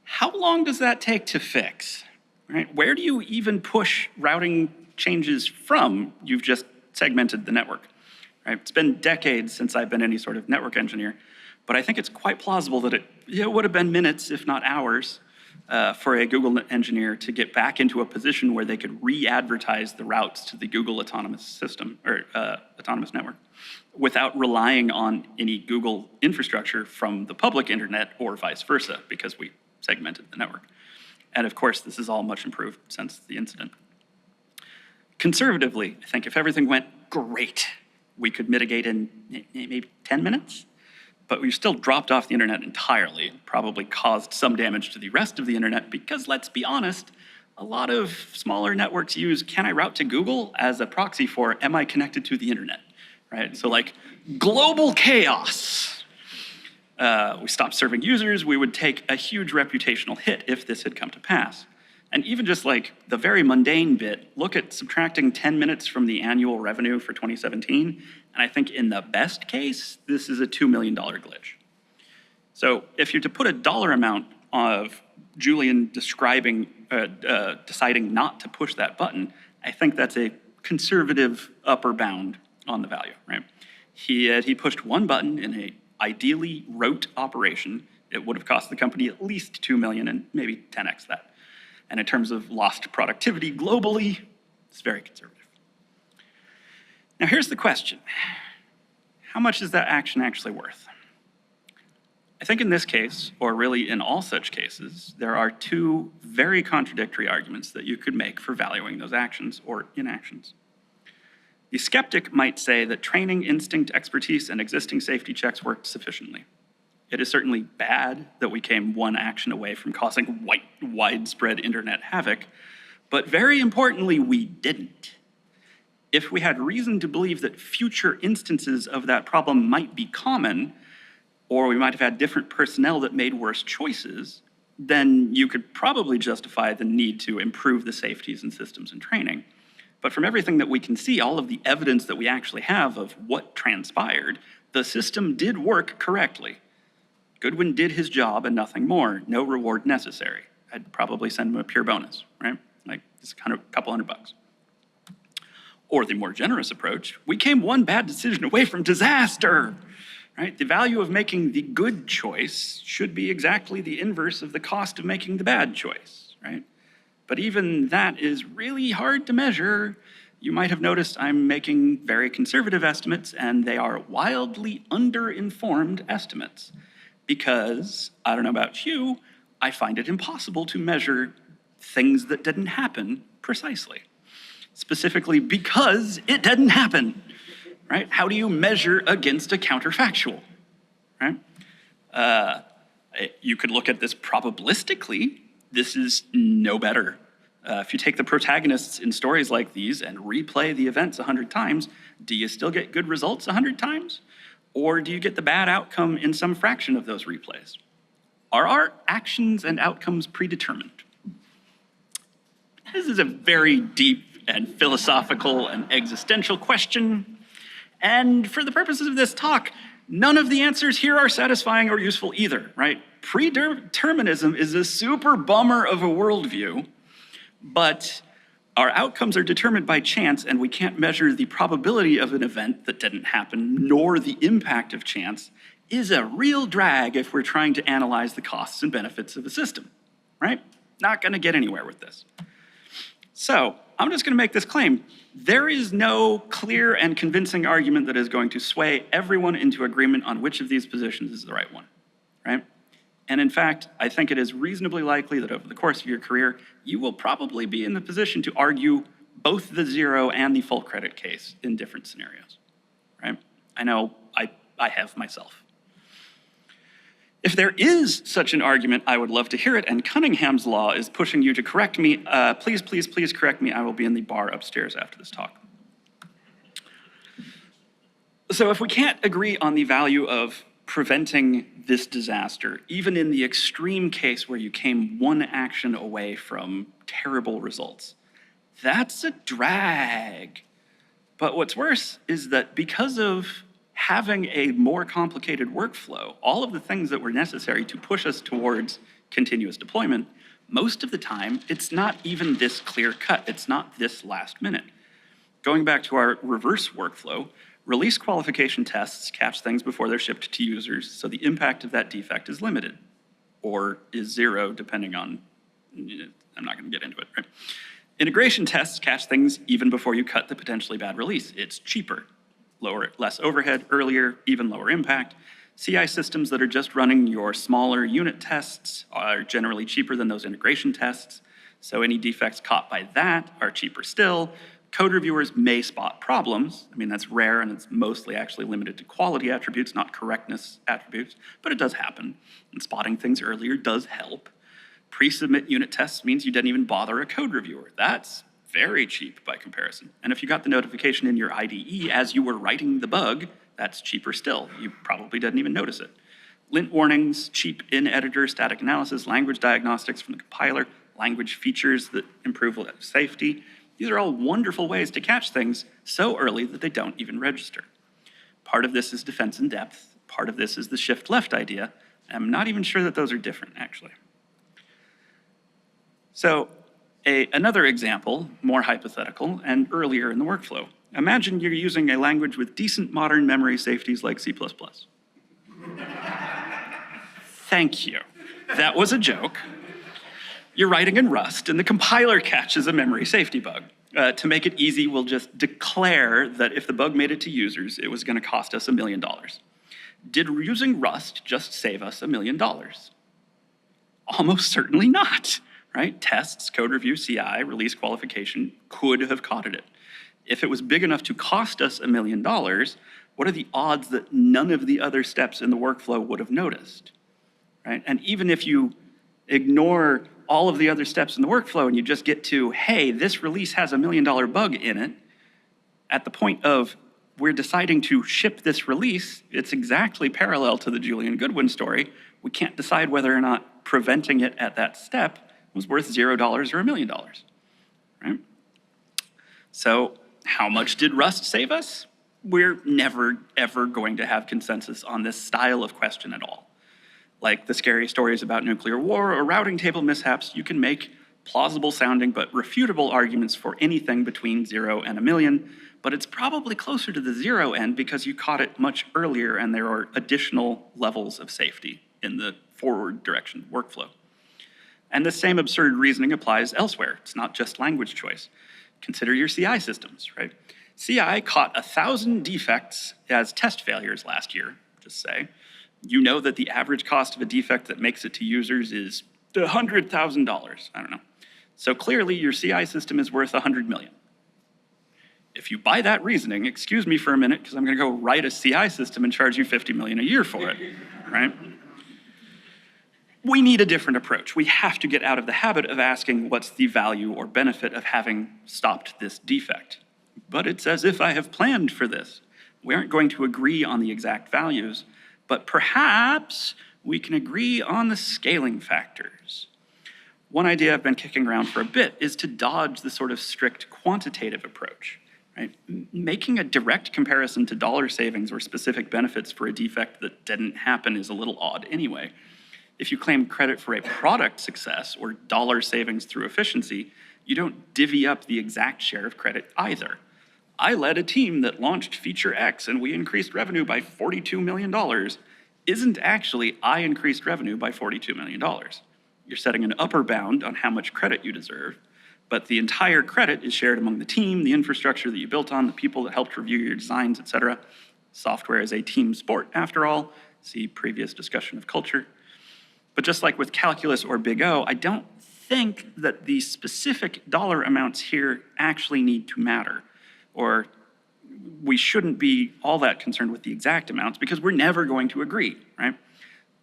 how long does that take to fix, right? Where do you even push routing changes from? You've just segmented the network, right? It's been decades since I've been any sort of network engineer, but I think it's quite plausible that it would have been minutes, if not hours, for a Google engineer to get back into a position where they could re-advertise the routes to the Google autonomous system, or autonomous network, without relying on any Google infrastructure from the public internet or vice versa, because we segmented the network. And of course, this is all much improved since the incident. Conservatively, I think if everything went great, we could mitigate in maybe 10 minutes, but we've still dropped off the internet entirely, probably caused some damage to the rest of the internet, because let's be honest, a lot of smaller networks use, can I route to Google as a proxy for, am I connected to the internet, right? So like, global chaos. We stopped serving users, we would take a huge reputational hit if this had come to pass. And even just like the very mundane bit, look at subtracting 10 minutes from the annual revenue for 2017, and I think in the best case, this is a $2 million glitch. So if you're to put a dollar amount of Julian deciding not to push that button, I think that's a conservative upper bound on the value, right? He pushed one button in a ideally rote operation. It would have cost the company at least 2 million and maybe 10x that. And in terms of lost productivity globally, it's very conservative. Now here's the question. How much is that action actually worth? I think in this case, or really in all such cases, there are two very contradictory arguments that you could make for valuing those actions or inactions. The skeptic might say that training, instinct, expertise, and existing safety checks worked sufficiently. It is certainly bad that we came one action away from causing widespread internet havoc, but very importantly, we didn't. If we had reason to believe that future instances of that problem might be common, or we might have had different personnel that made worse choices, then you could probably justify the need to improve the safeties and systems and training. But from everything that we can see, all of the evidence that we actually have of what transpired, the system did work correctly. Goodwin did his job and nothing more, no reward necessary. I'd probably send him a pure bonus, right? Like just a couple $100. Or the more generous approach, we came one bad decision away from disaster, right? The value of making the good choice should be exactly the inverse of the cost of making the bad choice, right? But even that is really hard to measure. You might have noticed I'm making very conservative estimates, and they are wildly under-informed estimates because, I don't know about you, I find it impossible to measure things that didn't happen precisely. Specifically because it didn't happen, right? How do you measure against a counterfactual, right? You could look at this probabilistically. This is no better. If you take the protagonists in stories like these and replay the events 100 times, do you still get good results 100 times? Or do you get the bad outcome in some fraction of those replays? Are our actions and outcomes predetermined? This is a very deep and philosophical and existential question. And for the purposes of this talk, none of the answers here are satisfying or useful either, right? Predeterminism is a super bummer of a worldview, but Our outcomes are determined by chance, and we can't measure the probability of an event that didn't happen, nor the impact of chance, is a real drag if we're trying to analyze the costs and benefits of a system, right? Not gonna get anywhere with this. So I'm just gonna make this claim. There is no clear and convincing argument that is going to sway everyone into agreement on which of these positions is the right one, right? And in fact, I think it is reasonably likely that over the course of your career, you will probably be in the position to argue both the zero and the full credit case in different scenarios, right? I know I have myself. If there is such an argument, I would love to hear it, and Cunningham's law is pushing you to correct me. Please, please, please correct me. I will be in the bar upstairs after this talk. So if we can't agree on the value of preventing this disaster, even in the extreme case where you came one action away from terrible results, that's a drag. But what's worse is that because of having a more complicated workflow, all of the things that were necessary to push us towards continuous deployment, most of the time, it's not even this clear cut. It's not this last minute. Going back to our reverse workflow, release qualification tests catch things before they're shipped to users, so the impact of that defect is limited, or is zero, depending on, I'm not gonna get into it, right? Integration tests catch things even before you cut the potentially bad release. It's cheaper, less overhead, earlier, even lower impact. CI systems that are just running your smaller unit tests are generally cheaper than those integration tests, so any defects caught by that are cheaper still. Code reviewers may spot problems. I mean, that's rare, and it's mostly actually limited to quality attributes, not correctness attributes, but it does happen. And spotting things earlier does help. Pre-submit unit tests means you didn't even bother a code reviewer. That's very cheap by comparison. And if you got the notification in your IDE as you were writing the bug, that's cheaper still. You probably didn't even notice it. Lint warnings, cheap in-editor static analysis, language diagnostics from the compiler, language features that improve safety. These are all wonderful ways to catch things so early that they don't even register. Part of this is defense in depth. Part of this is the shift left idea. I'm not even sure that those are different, actually. So another example, more hypothetical and earlier in the workflow. Imagine you're using a language with decent modern memory safeties like C++. Thank you. That was a joke. You're writing in Rust, and the compiler catches a memory safety bug. To make it easy, we'll just declare that if the bug made it to users, it was going to cost us $1 million. Did using Rust just save us $1 million? Almost certainly not, right? Tests, code review, CI, release qualification could have caught it. If it was big enough to cost us $1 million, what are the odds that none of the other steps in the workflow would have noticed, right? And even if you ignore all of the other steps in the workflow and you just get to, hey, this release has $1 million bug in it, at the point of we're deciding to ship this release, it's exactly parallel to the Julian Goodwin story. We can't decide whether or not preventing it at that step was worth $0 or $1 million, right? So how much did Rust save us? We're never, ever going to have consensus on this style of question at all. Like the scary stories about nuclear war or routing table mishaps, you can make plausible sounding but refutable arguments for anything between 0 and $1 million, but it's probably closer to the 0 end because you caught it much earlier and there are additional levels of safety in the forward direction workflow. And the same absurd reasoning applies elsewhere. It's not just language choice. Consider your CI systems, right? CI caught 1,000 defects as test failures last year, just say. You know that the average cost of a defect that makes it to users is $100,000, I don't know. So clearly your CI system is worth $100 million. If you buy that reasoning, excuse me for a minute, because I'm gonna go write a CI system and charge you $50 million a year for it, right? We need a different approach. We have to get out of the habit of asking what's the value or benefit of having stopped this defect. But it's as if I have planned for this. We aren't going to agree on the exact values, but perhaps we can agree on the scaling factors. One idea I've been kicking around for a bit is to dodge the sort of strict quantitative approach, right? Making a direct comparison to dollar savings or specific benefits for a defect that didn't happen is a little odd anyway. If you claim credit for a product success or dollar savings through efficiency, you don't divvy up the exact share of credit either. I led a team that launched feature X and we increased revenue by $42 million. Isn't actually I increased revenue by $42 million. You're setting an upper bound on how much credit you deserve, but the entire credit is shared among the team, the infrastructure that you built on, the people that helped review your designs, etc. Software is a team sport, after all. See previous discussion of culture. But just like with calculus or Big O, I don't think that the specific dollar amounts here actually need to matter, or we shouldn't be all that concerned with the exact amounts because we're never going to agree, right?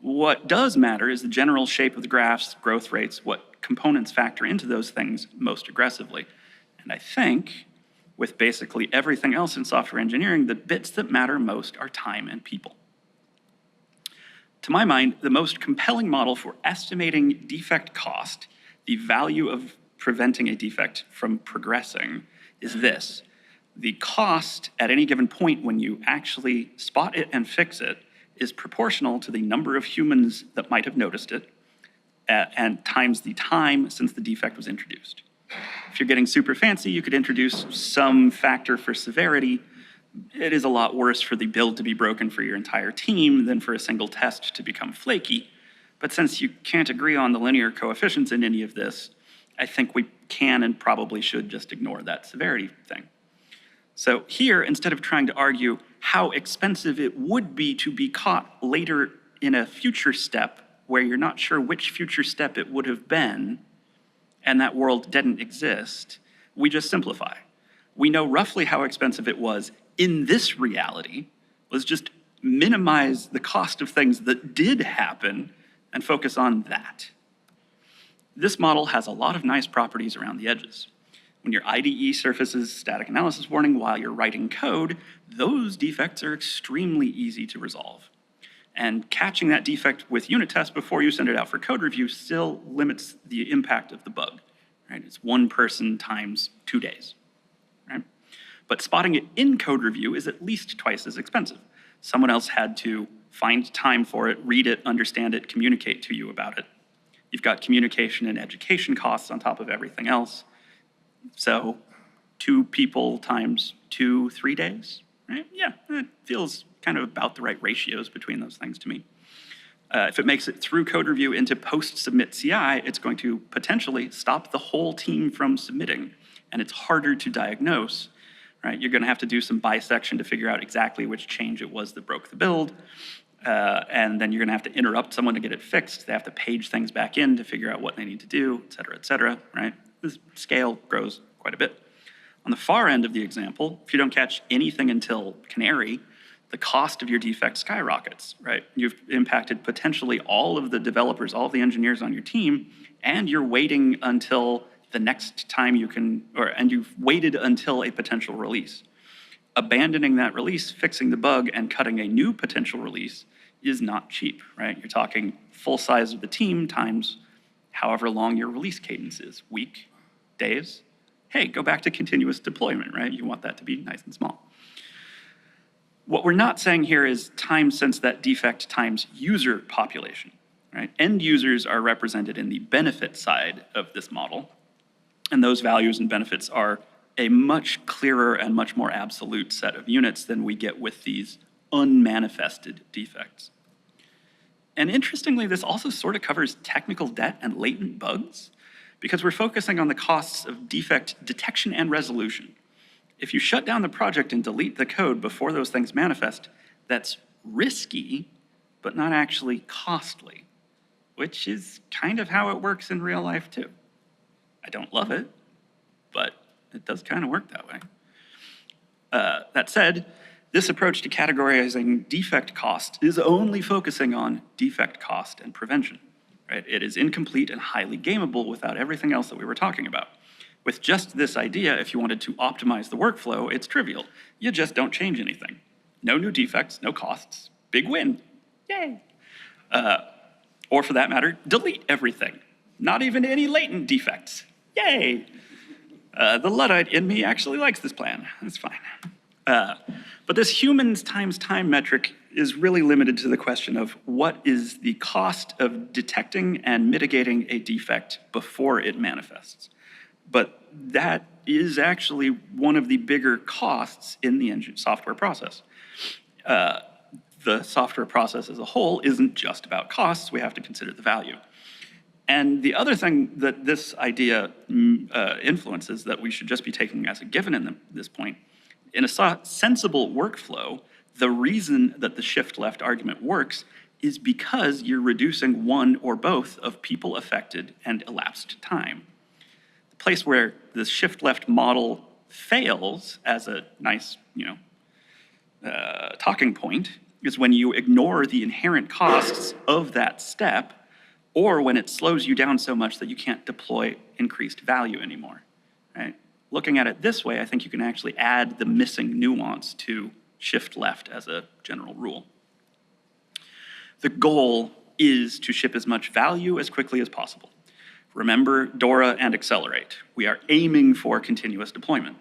What does matter is the general shape of the graphs, growth rates, what components factor into those things most aggressively. And I think with basically everything else in software engineering, the bits that matter most are time and people. To my mind, the most compelling model for estimating defect cost, the value of preventing a defect from progressing, is this. The cost at any given point when you actually spot it and fix it is proportional to the number of humans that might have noticed it and times the time since the defect was introduced. If you're getting super fancy, you could introduce some factor for severity. It is a lot worse for the build to be broken for your entire team than for a single test to become flaky. But since you can't agree on the linear coefficients in any of this, I think we can and probably should just ignore that severity thing. So here, instead of trying to argue how expensive it would be to be caught later in a future step where you're not sure which future step it would have been, and that world didn't exist, we just simplify. We know roughly how expensive it was in this reality. Let's just minimize the cost of things that did happen and focus on that. This model has a lot of nice properties around the edges. When your IDE surfaces static analysis warning while you're writing code, those defects are extremely easy to resolve. And catching that defect with unit tests before you send it out for code review still limits the impact of the bug, right? It's one person times 2 days, right? But spotting it in code review is at least twice as expensive. Someone else had to find time for it, read it, understand it, communicate to you about it. You've got communication and education costs on top of everything else. So 2 people times 2-3 days, right? Yeah, that feels kind of about the right ratios between those things to me. If it makes it through code review into post-submit CI, it's going to potentially stop the whole team from submitting, and it's harder to diagnose, right? You're gonna have to do some bisection to figure out exactly which change it was that broke the build, and then you're gonna have to interrupt someone to get it fixed. They have to page things back in to figure out what they need to do, et cetera, right? The scale grows quite a bit. On the far end of the example, if you don't catch anything until canary, the cost of your defect skyrockets, right? You've impacted potentially all of the developers, all of the engineers on your team, and you're waiting until the next time you can, and you've waited until a potential release. Abandoning that release, fixing the bug, and cutting a new potential release is not cheap, right? You're talking full size of the team times however long your release cadence is, week, days. Hey, go back to continuous deployment, right? You want that to be nice and small. What we're not saying here is time since that defect times user population, right? End users are represented in the benefit side of this model, and those values and benefits are a much clearer and much more absolute set of units than we get with these unmanifested defects. And interestingly, this also sort of covers technical debt and latent bugs, because we're focusing on the costs of defect detection and resolution. If you shut down the project and delete the code before those things manifest, that's risky, but not actually costly, which is kind of how it works in real life too. I don't love it, but it does kind of work that way. That said, this approach to categorizing defect cost is only focusing on defect cost and prevention, right? It is incomplete and highly gameable without everything else that we were talking about. With just this idea, if you wanted to optimize the workflow, it's trivial. You just don't change anything. No new defects, no costs. Big win. Yay. Or for that matter, delete everything. Not even any latent defects. Yay. The Luddite in me actually likes this plan. That's fine. But this humans times time metric is really limited to the question of what is the cost of detecting and mitigating a defect before it manifests. But that is actually one of the bigger costs in the software process. The software process as a whole isn't just about costs. We have to consider the value. And the other thing that this idea influences that we should just be taking as a given in this point, in a sensible workflow, the reason that the shift-left argument works is because you're reducing one or both of people affected and elapsed time. The place where the shift-left model fails as a nice, talking point is when you ignore the inherent costs of that step, or when it slows you down so much that you can't deploy increased value anymore, right? Looking at it this way, I think you can actually add the missing nuance to shift left as a general rule. The goal is to ship as much value as quickly as possible. Remember DORA and accelerate. We are aiming for continuous deployment.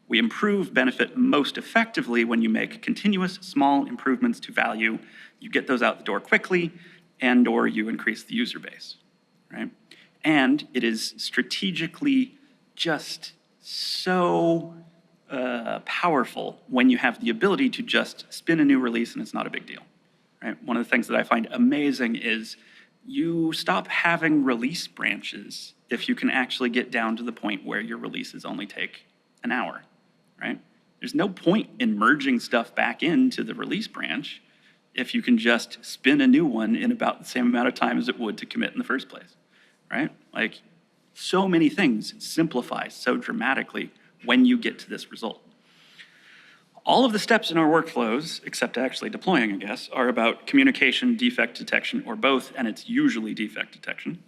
We improve benefit most effectively when you make continuous small improvements to value. You get those out the door quickly, and or you increase the user base, right? And it is strategically just so powerful when you have the ability to just spin a new release and it's not a big deal, right? One of the things that I find amazing is you stop having release branches if you can actually get down to the point where your releases only take an hour, right? There's no point in merging stuff back into the release branch if you can just spin a new one in about the same amount of time as it would to commit in the first place, right? Like, so many things simplify so dramatically when you get to this result. All of the steps in our workflows, except actually deploying, I guess, are about communication, defect detection, or both, and it's usually defect detection.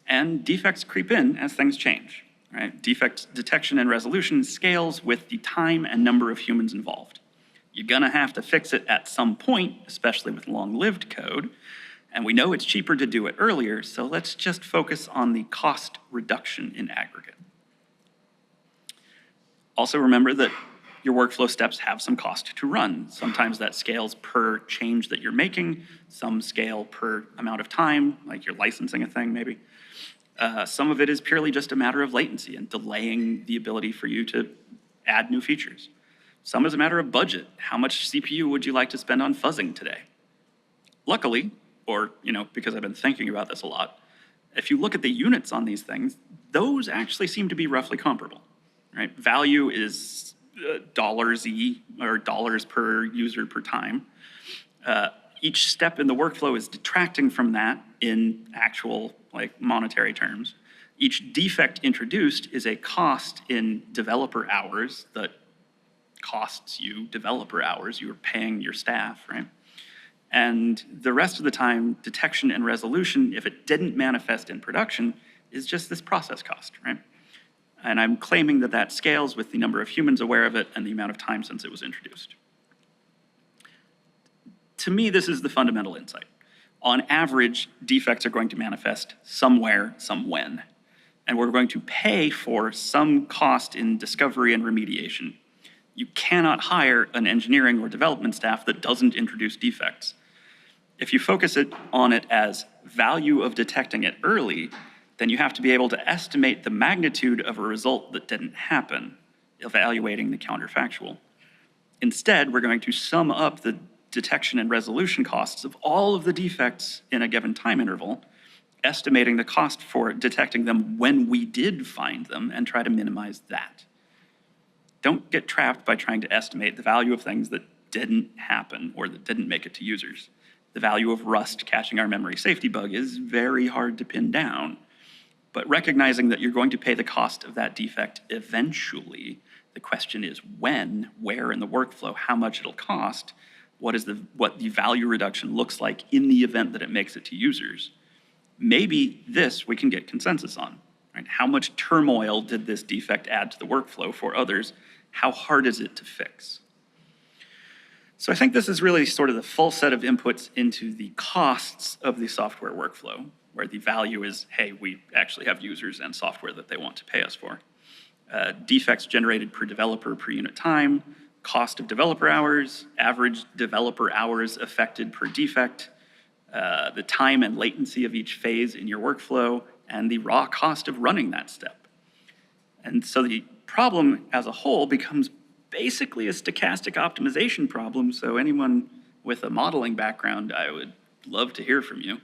And defects creep in as things change, right? Defect detection and resolution scales with the time and number of humans involved. You're gonna have to fix it at some point, especially with long-lived code, and we know it's cheaper to do it earlier, so let's just focus on the cost reduction in aggregate. Also remember that your workflow steps have some cost to run. Sometimes that scales per change that you're making, some scale per amount of time, like you're licensing a thing maybe. Some of it is purely just a matter of latency and delaying the ability for you to add new features. Some is a matter of budget. How much CPU would you like to spend on fuzzing today? Luckily, or because I've been thinking about this a lot, if you look at the units on these things, those actually seem to be roughly comparable, right? Value is $E or dollars per user per time. Each step in the workflow is detracting from that in actual monetary terms. Each defect introduced is a cost in developer hours that costs you developer hours. You're paying your staff, right? And the rest of the time, detection and resolution, if it didn't manifest in production, is just this process cost, right? And I'm claiming that that scales with the number of humans aware of it and the amount of time since it was introduced. To me, this is the fundamental insight. On average, defects are going to manifest somewhere, somewhen. And we're going to pay for some cost in discovery and remediation. You cannot hire an engineering or development staff that doesn't introduce defects. If you focus on it as value of detecting it early, then you have to be able to estimate the magnitude of a result that didn't happen, evaluating the counterfactual. Instead, we're going to sum up the detection and resolution costs of all of the defects in a given time interval, estimating the cost for detecting them when we did find them, and try to minimize that. Don't get trapped by trying to estimate the value of things that didn't happen or that didn't make it to users. The value of Rust catching our memory safety bug is very hard to pin down, but recognizing that you're going to pay the cost of that defect eventually, the question is when, where in the workflow, how much it'll cost, what the value reduction looks like in the event that it makes it to users. Maybe this we can get consensus on. Right? How much turmoil did this defect add to the workflow for others? How hard is it to fix? So I think this is really sort of the full set of inputs into the costs of the software workflow, where the value is, hey, we actually have users and software that they want to pay us for. Defects generated per developer per unit time, cost of developer hours, average developer hours affected per defect, the time and latency of each phase in your workflow, and the raw cost of running that step. And so the problem as a whole becomes basically a stochastic optimization problem. So anyone with a modeling background, I would love to hear from you.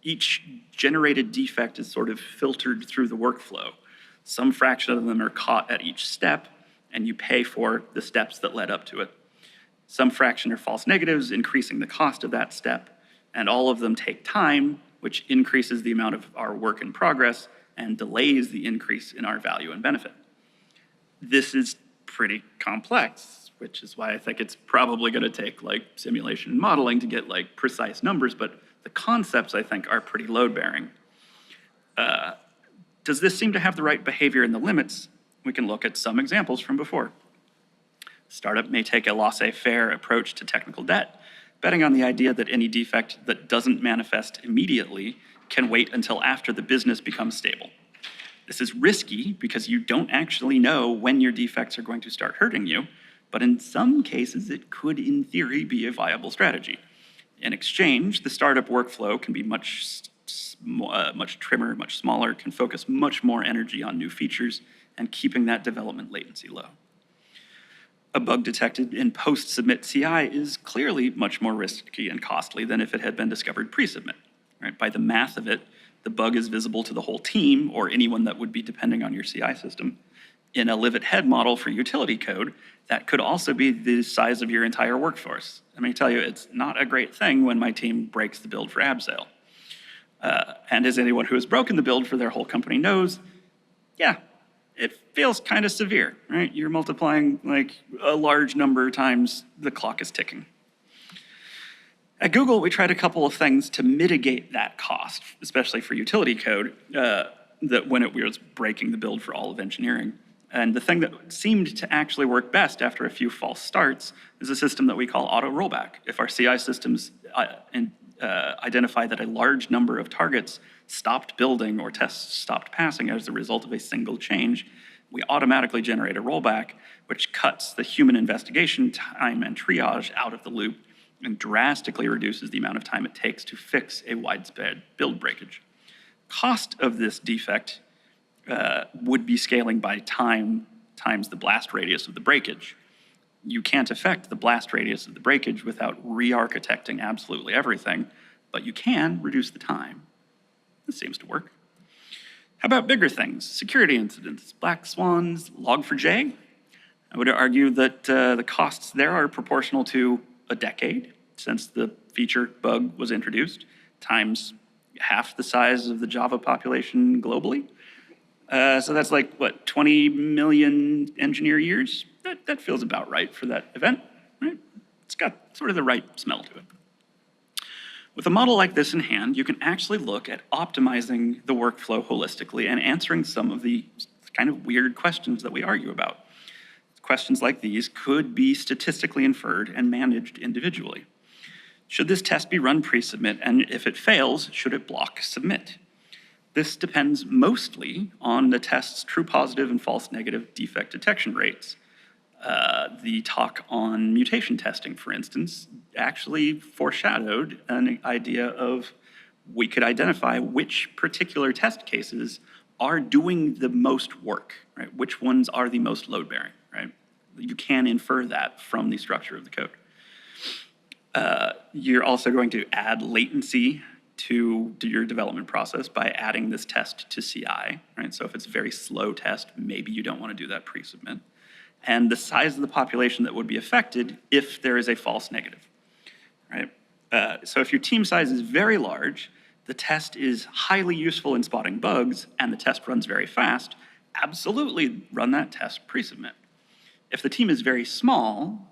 Each generated defect is sort of filtered through the workflow. Some fraction of them are caught at each step, and you pay for the steps that led up to it. Some fraction are false negatives, increasing the cost of that step, and all of them take time, which increases the amount of our work in progress and delays the increase in our value and benefit. This is pretty complex, which is why I think it's probably going to take like simulation and modeling to get like precise numbers, but the concepts I think are pretty load-bearing. Does this seem to have the right behavior in the limits? We can look at some examples from before. Startup may take a laissez-faire approach to technical debt, betting on the idea that any defect that doesn't manifest immediately can wait until after the business becomes stable. This is risky because you don't actually know when your defects are going to start hurting you, but in some cases it could, in theory, be a viable strategy. In exchange, the startup workflow can be much trimmer, much smaller, can focus much more energy on new features and keeping that development latency low. A bug detected in post-submit CI is clearly much more risky and costly than if it had been discovered pre-submit. Right? By the math of it, the bug is visible to the whole team or anyone that would be depending on your CI system. In a live at head model for utility code, that could also be the size of your entire workforce. Let me tell you, it's not a great thing when my team breaks the build for Abseil. And as anyone who has broken the build for their whole company knows, yeah, it feels kind of severe, right? You're multiplying like a large number times the clock is ticking. At Google, we tried a couple of things to mitigate that cost, especially for utility code, that when it was breaking the build for all of engineering. And the thing that seemed to actually work best after a few false starts is a system that we call auto rollback. If our CI systems identify that a large number of targets stopped building or tests stopped passing as a result of a single change, we automatically generate a rollback, which cuts the human investigation time and triage out of the loop and drastically reduces the amount of time it takes to fix a widespread build breakage. Cost of this defect would be scaling by time times the blast radius of the breakage. You can't affect the blast radius of the breakage without re-architecting absolutely everything, but you can reduce the time. This seems to work. How about bigger things? Security incidents, black swans, log4j? I would argue that the costs there are proportional to a decade since the feature bug was introduced, times half the size of the Java population globally. So that's like, what, 20 million engineer years? That feels about right for that event, right? It's got sort of the right smell to it. With a model like this in hand, you can actually look at optimizing the workflow holistically and answering some of the kind of weird questions that we argue about. Questions like these could be statistically inferred and managed individually. Should this test be run pre-submit, and if it fails, should it block submit? This depends mostly on the test's true positive and false negative defect detection rates. The talk on mutation testing, for instance, actually foreshadowed an idea of we could identify which particular test cases are doing the most work, right? Which ones are the most load-bearing, right? You can infer that from the structure of the code. You're also going to add latency to your development process by adding this test to CI, right? So if it's a very slow test, maybe you don't want to do that pre-submit. And the size of the population that would be affected if there is a false negative, right? So if your team size is very large, the test is highly useful in spotting bugs, and the test runs very fast, absolutely run that test pre-submit. If the team is very small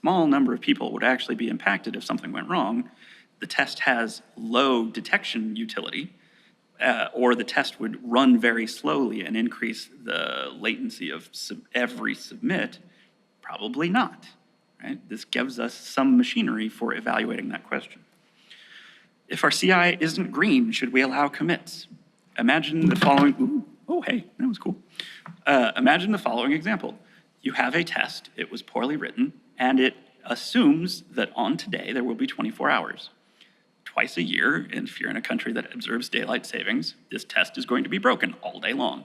number of people would actually be impacted if something went wrong, the test has low detection utility, or the test would run very slowly and increase the latency of every submit, probably not, right? This gives us some machinery for evaluating that question. If our CI isn't green, should we allow commits? Imagine the following, oh, hey, that was cool. Imagine the following example. you have a test, it was poorly written, and it assumes that on today there will be 24 hours. Twice a year, and if you're in a country that observes daylight savings, this test is going to be broken all day long,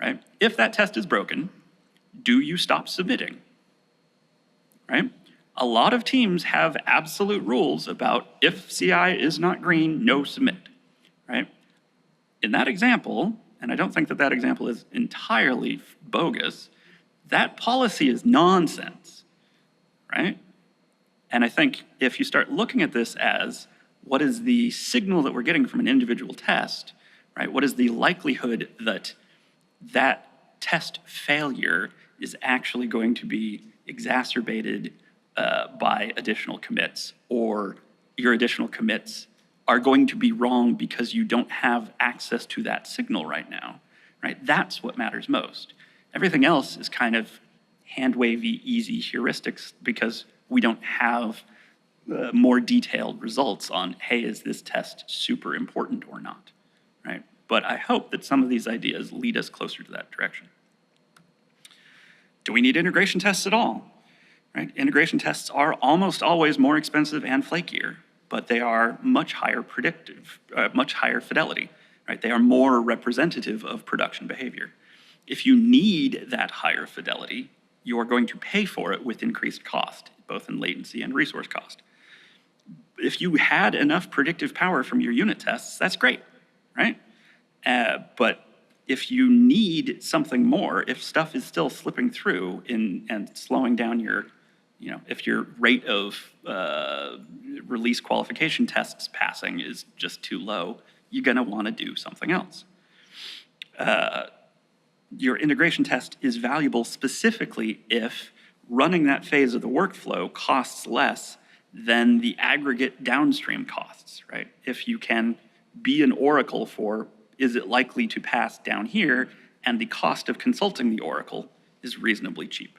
right? If that test is broken, do you stop submitting, right? A lot of teams have absolute rules about if CI is not green, no submit, right? In that example, and I don't think that that example is entirely bogus, that policy is nonsense, right? And I think if you start looking at this as what is the signal that we're getting from an individual test, right? What is the likelihood that that test failure is actually going to be exacerbated by additional commits, or your additional commits are going to be wrong because you don't have access to that signal right now, right? That's what matters most. Everything else is kind of hand-wavy, easy heuristics because we don't have more detailed results on, hey, is this test super important or not, right? But I hope that some of these ideas lead us closer to that direction. Do we need integration tests at all? Right? Integration tests are almost always more expensive and flakier, but they are much higher much higher fidelity, right? They are more representative of production behavior. If you need that higher fidelity, you are going to pay for it with increased cost, both in latency and resource cost. If you had enough predictive power from your unit tests, that's great, right? But if you need something more, if stuff is still slipping through and slowing down your, if your rate of release qualification tests passing is just too low, you're gonna wanna do something else. Your integration test is valuable specifically if running that phase of the workflow costs less than the aggregate downstream costs, right? If you can be an oracle for, is it likely to pass down here, and the cost of consulting the oracle is reasonably cheap.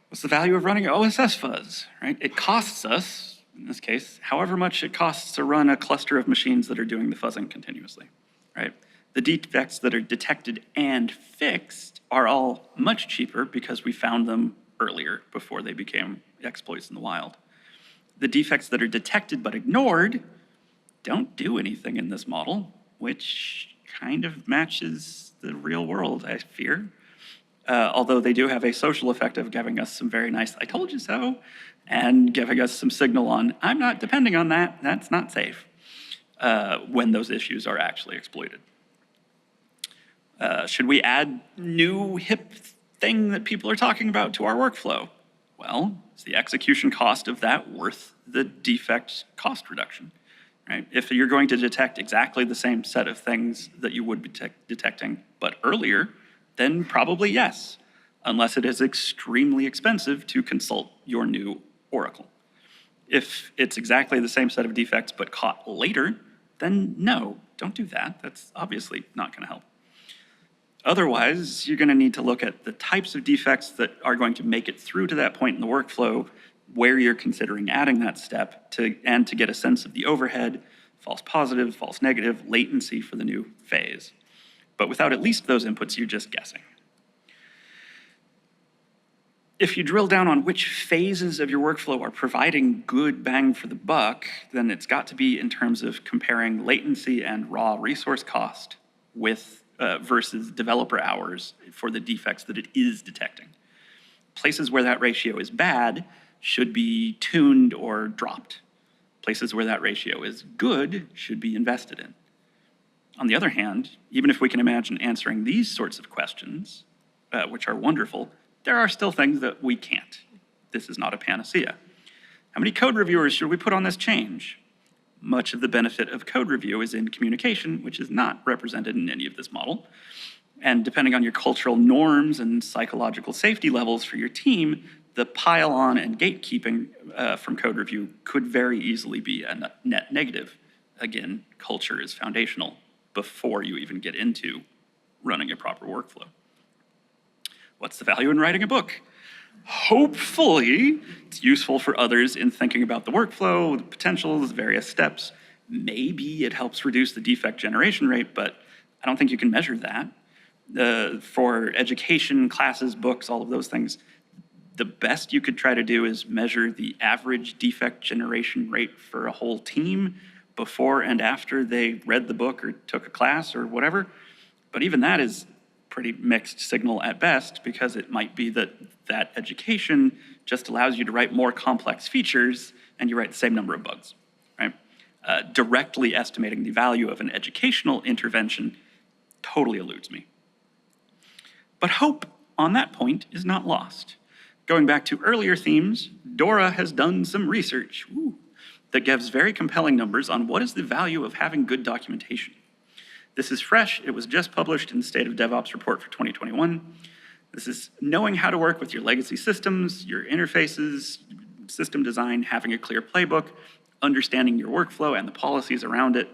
What's the value of running OSS fuzz, right? It costs us, in this case, however much it costs to run a cluster of machines that are doing the fuzzing continuously, right? The defects that are detected and fixed are all much cheaper because we found them earlier before they became exploits in the wild. The defects that are detected but ignored don't do anything in this model, which kind of matches the real world, I fear. Although they do have a social effect of giving us some very nice, I told you so, and giving us some signal on, I'm not depending on that, that's not safe, when those issues are actually exploited. Should we add new hip thing that people are talking about to our workflow? Well, is the execution cost of that worth the defect cost reduction, right? If you're going to detect exactly the same set of things that you would be detecting, but earlier, then probably yes, unless it is extremely expensive to consult your new oracle. If it's exactly the same set of defects but caught later, then no, don't do that. That's obviously not gonna help. Otherwise, you're gonna need to look at the types of defects that are going to make it through to that point in the workflow where you're considering adding that step and to get a sense of the overhead, false positive, false negative, latency for the new phase. But without at least those inputs, you're just guessing. If you drill down on which phases of your workflow are providing good bang for the buck, then it's got to be in terms of comparing latency and raw resource cost with versus developer hours for the defects that it is detecting. Places where that ratio is bad should be tuned or dropped. Places where that ratio is good should be invested in. On the other hand, even if we can imagine answering these sorts of questions, which are wonderful, there are still things that we can't. This is not a panacea. How many code reviewers should we put on this change? Much of the benefit of code review is in communication, which is not represented in any of this model. And depending on your cultural norms and psychological safety levels for your team, the pile-on and gatekeeping from code review could very easily be a net negative. Again, culture is foundational before you even get into running a proper workflow. What's the value in writing a book? Hopefully, it's useful for others in thinking about the workflow, the potentials, various steps. Maybe it helps reduce the defect generation rate, but I don't think you can measure that. For education, classes, books, all of those things, the best you could try to do is measure the average defect generation rate for a whole team before and after they read the book or took a class or whatever. But even that is pretty mixed signal at best, because it might be that that education just allows you to write more complex features and you write the same number of bugs, right? Directly estimating the value of an educational intervention totally eludes me. But hope on that point is not lost. Going back to earlier themes, DORA has done some research that gives very compelling numbers on what is the value of having good documentation. This is fresh. It was just published in the State of DevOps report for 2021. This is knowing how to work with your legacy systems, your interfaces, system design, having a clear playbook, understanding your workflow and the policies around it.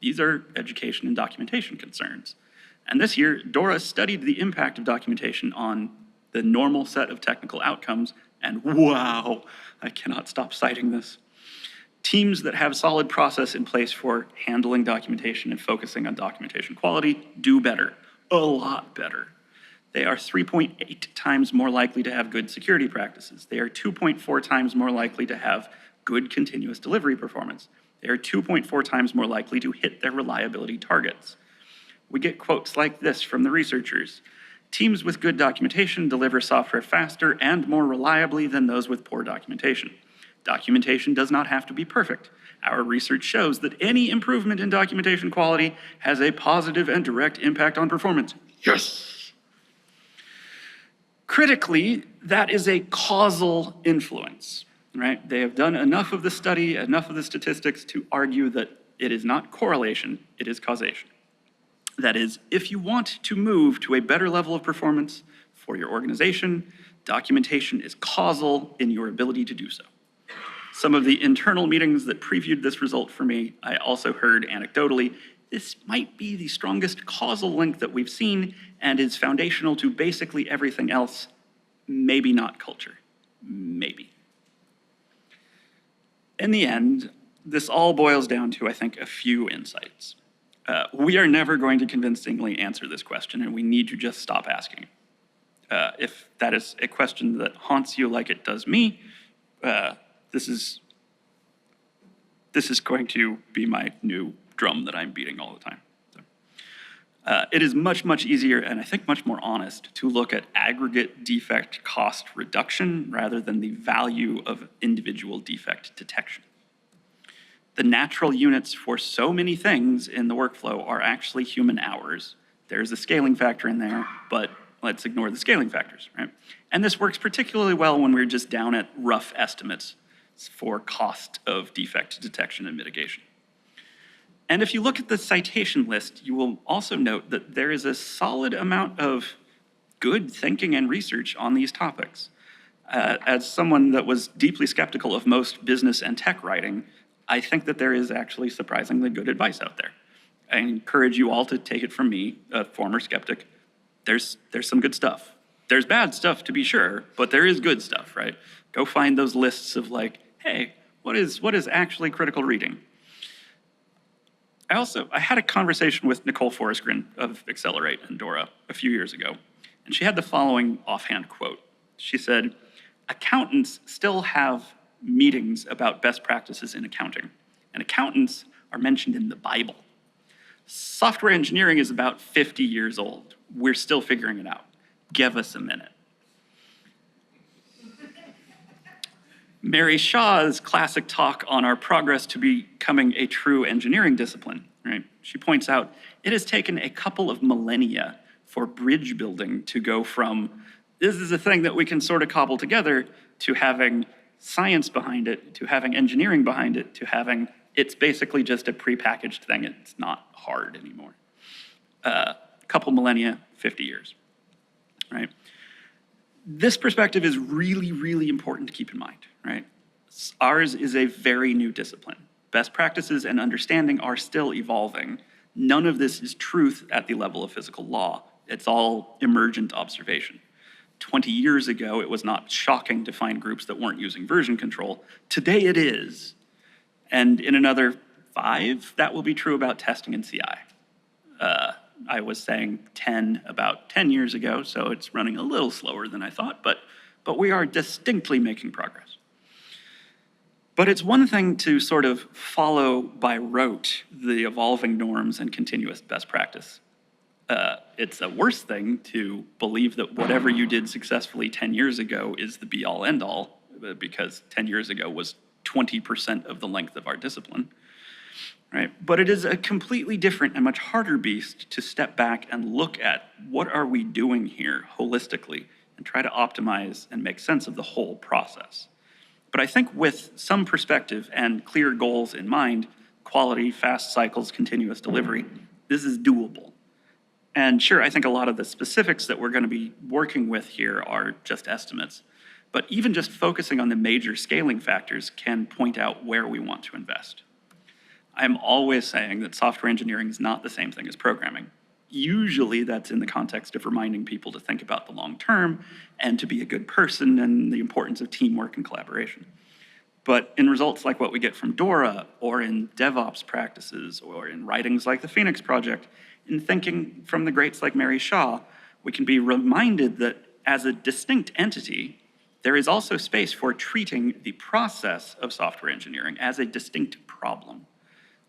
These are education and documentation concerns. And this year, DORA studied the impact of documentation on the normal set of technical outcomes, and wow, I cannot stop citing this. Teams that have solid process in place for handling documentation and focusing on documentation quality do better, a lot better. They are 3.8 times more likely to have good security practices. They are 2.4 times more likely to have good continuous delivery performance. They are 2.4 times more likely to hit their reliability targets. We get quotes like this from the researchers. Teams with good documentation deliver software faster and more reliably than those with poor documentation. Documentation does not have to be perfect. Our research shows that any improvement in documentation quality has a positive and direct impact on performance. Yes! Critically, that is a causal influence, right? They have done enough of the study, enough of the statistics to argue that it is not correlation, it is causation. That is, if you want to move to a better level of performance for your organization, documentation is causal in your ability to do so. Some of the internal meetings that previewed this result for me, I also heard anecdotally, this might be the strongest causal link that we've seen and is foundational to basically everything else, maybe not culture, maybe. In the end, this all boils down to, I think, a few insights. We are never going to convincingly answer this question, and we need to just stop asking. If that is a question that haunts you like it does me, this is going to be my new drum that I'm beating all the time. So, it is much, much easier, and I think much more honest, to look at aggregate defect cost reduction rather than the value of individual defect detection. The natural units for so many things in the workflow are actually human hours. There's a scaling factor in there, but let's ignore the scaling factors, right? And this works particularly well when we're just down at rough estimates for cost of defect detection and mitigation. And if you look at the citation list, you will also note that there is a solid amount of good thinking and research on these topics. As someone that was deeply skeptical of most business and tech writing, I think that there is actually surprisingly good advice out there. I encourage you all to take it from me, a former skeptic. There's some good stuff. There's bad stuff to be sure, but there is good stuff, right? Go find those lists of like, hey, what is actually critical reading? I had a conversation with Nicole Forrestgren of Accelerate and DORA a few years ago, and she had the following offhand quote. She said, accountants still have meetings about best practices in accounting, and accountants are mentioned in the Bible. Software engineering is about 50 years old. We're still figuring it out. Give us a minute. Mary Shaw's classic talk on our progress to becoming a true engineering discipline, right? She points out, it has taken a couple of millennia for bridge building to go from, this is a thing that we can sort of cobble together, to having science behind it, to having engineering behind it, to having, it's basically just a prepackaged thing. It's not hard anymore. Couple millennia, 50 years, right? This perspective is really, really important to keep in mind, right? Ours is a very new discipline. Best practices and understanding are still evolving. None of this is truth at the level of physical law. It's all emergent observation. 20 years ago, it was not shocking to find groups that weren't using version control. Today it is. And in another 5, that will be true about testing and CI. I was saying 10 about 10 years ago, so it's running a little slower than I thought, but we are distinctly making progress. But it's one thing to sort of follow by rote the evolving norms and continuous best practice. It's a worse thing to believe that whatever you did successfully 10 years ago is the be-all, end-all, because 10 years ago was 20% of the length of our discipline, right? But it is a completely different and much harder beast to step back and look at what are we doing here holistically and try to optimize and make sense of the whole process. But I think with some perspective and clear goals in mind, quality, fast cycles, continuous delivery, this is doable. And sure, I think a lot of the specifics that we're going to be working with here are just estimates. But even just focusing on the major scaling factors can point out where we want to invest. I'm always saying that software engineering is not the same thing as programming. Usually that's in the context of reminding people to think about the long term and to be a good person and the importance of teamwork and collaboration. But in results like what we get from DORA or in DevOps practices or in writings like the Phoenix Project, in thinking from the greats like Mary Shaw, we can be reminded that as a distinct entity, there is also space for treating the process of software engineering as a distinct problem.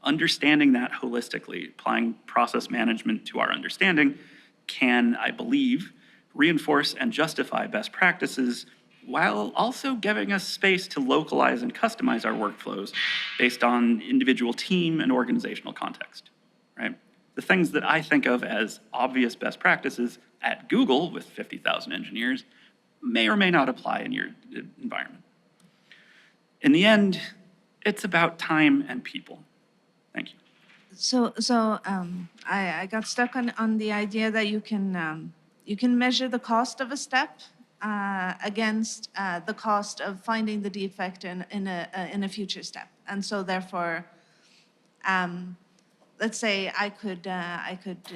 Understanding that holistically, applying process management to our understanding can, I believe, reinforce and justify best practices while also giving us space to localize and customize our workflows based on individual team and organizational context, right? The things that I think of as obvious best practices at Google with 50,000 engineers may or may not apply in your environment. In the end, it's about time and people. Thank you. So I got stuck on the idea that you can measure the cost of a step against the cost of finding the defect in a future step, and so therefore, let's say I could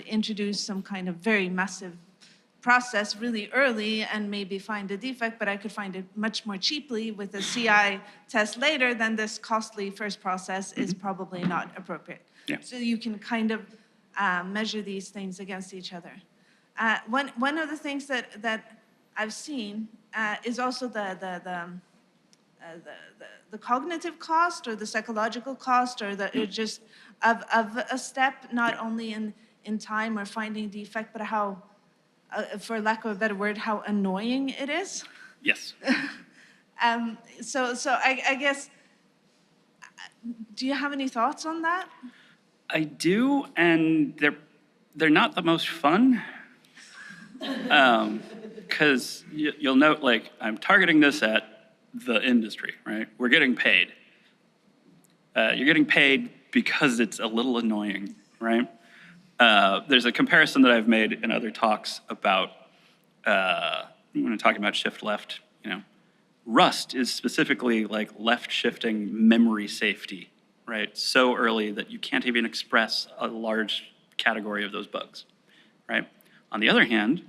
introduce some kind of very massive process really early and maybe find a defect, but I could find it much more cheaply with a CI test later, then this costly first process is probably not appropriate. Yeah. So you can kind of measure these things against each other. One of the things that I've seen is also the cognitive cost or the psychological cost or the just of a step, not only in time or finding defect, but how, for lack of a better word, how annoying it is. Yes. So I guess, do you have any thoughts on that? I do, and they're not the most fun. Because you'll note, like, I'm targeting this at the industry, right? We're getting paid. You're getting paid because it's a little annoying, right? There's a comparison that I've made in other talks about when I'm talking about shift left, Rust is specifically like left shifting memory safety, right? So early that you can't even express a large category of those bugs, right? On the other hand,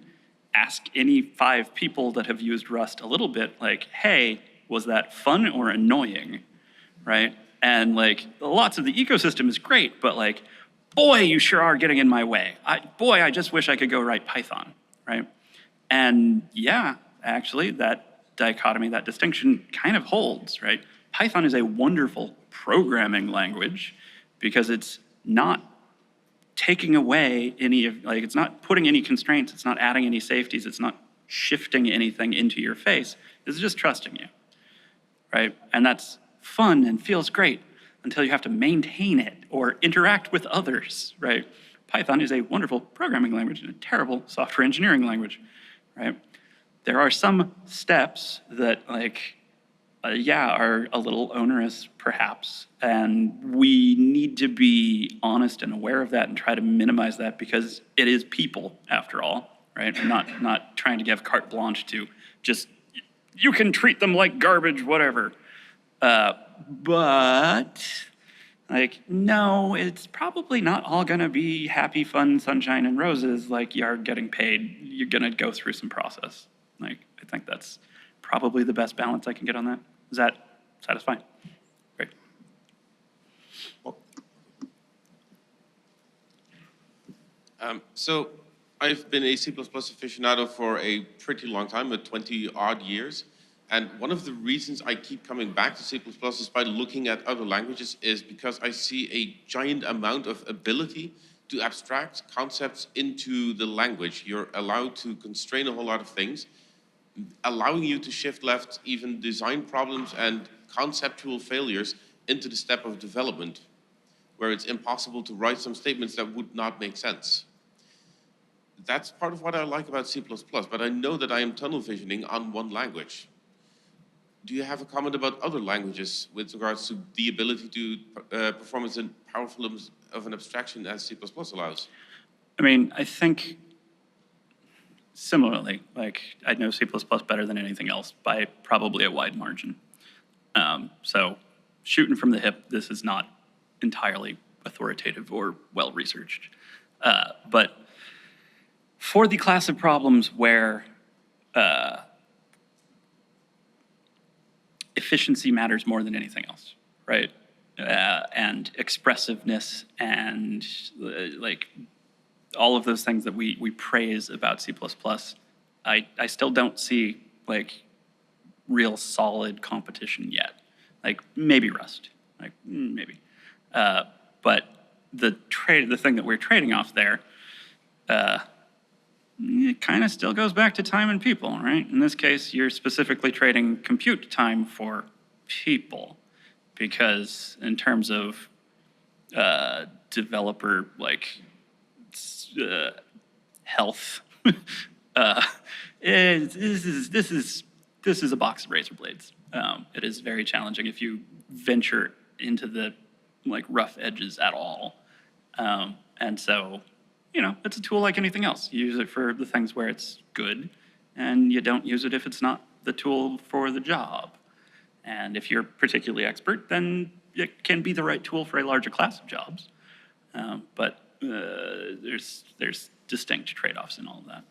ask any 5 people that have used Rust a little bit, like, hey, was that fun or annoying, right? And like, lots of the ecosystem is great, but like, boy, you sure are getting in my way. I just wish I could go write Python, right? And yeah, actually, that dichotomy, that distinction kind of holds, right? Python is a wonderful programming language because it's not taking away any of, like, it's not putting any constraints, it's not adding any safeties, it's not shifting anything into your face. It's just trusting you, right? And that's fun and feels great until you have to maintain it or interact with others, right? Python is a wonderful programming language and a terrible software engineering language, right? There are some steps that, like, are a little onerous, perhaps, and we need to be honest and aware of that and try to minimize that because it is people, after all, right? I'm not trying to give carte blanche to just, you can treat them like garbage, whatever. But, like, no, it's probably not all gonna be happy, fun, sunshine, and roses. Like, you're getting paid, you're gonna go through some process. Like, I think that's probably the best balance I can get on that. Is that satisfying? Great. Well, So I've been a C++ aficionado for a pretty long time, 20 odd years. And one of the reasons I keep coming back to C++ despite looking at other languages is because I see a giant amount of ability to abstract concepts into the language. You're allowed to constrain a whole lot of things, allowing you to shift left even design problems and conceptual failures into the step of development, where it's impossible to write some statements that would not make sense. That's part of what I like about C++, but I know that I am tunnel visioning on one language. Do you have a comment about other languages with regards to the ability to perform as powerful of an abstraction as C++ allows? I mean, I think similarly, like I know C++ better than anything else by probably a wide margin. So shooting from the hip, this is not entirely authoritative or well-researched. But for the class of problems where efficiency matters more than anything else, right? And expressiveness and like all of those things that we praise about C++, I still don't see like real solid competition yet. Like maybe Rust, like maybe. But the thing that we're trading off there, it kind of still goes back to time and people, right? In this case, you're specifically trading compute time for people, because in terms of developer like health, this is a box of razor blades. It is very challenging if you venture into the like rough edges at all, and so. You know, it's a tool like anything else. You use it for the things where it's good, and you don't use it if it's not the tool for the job. And if you're particularly expert, then it can be the right tool for a larger class of jobs. But there's distinct trade-offs in all of that.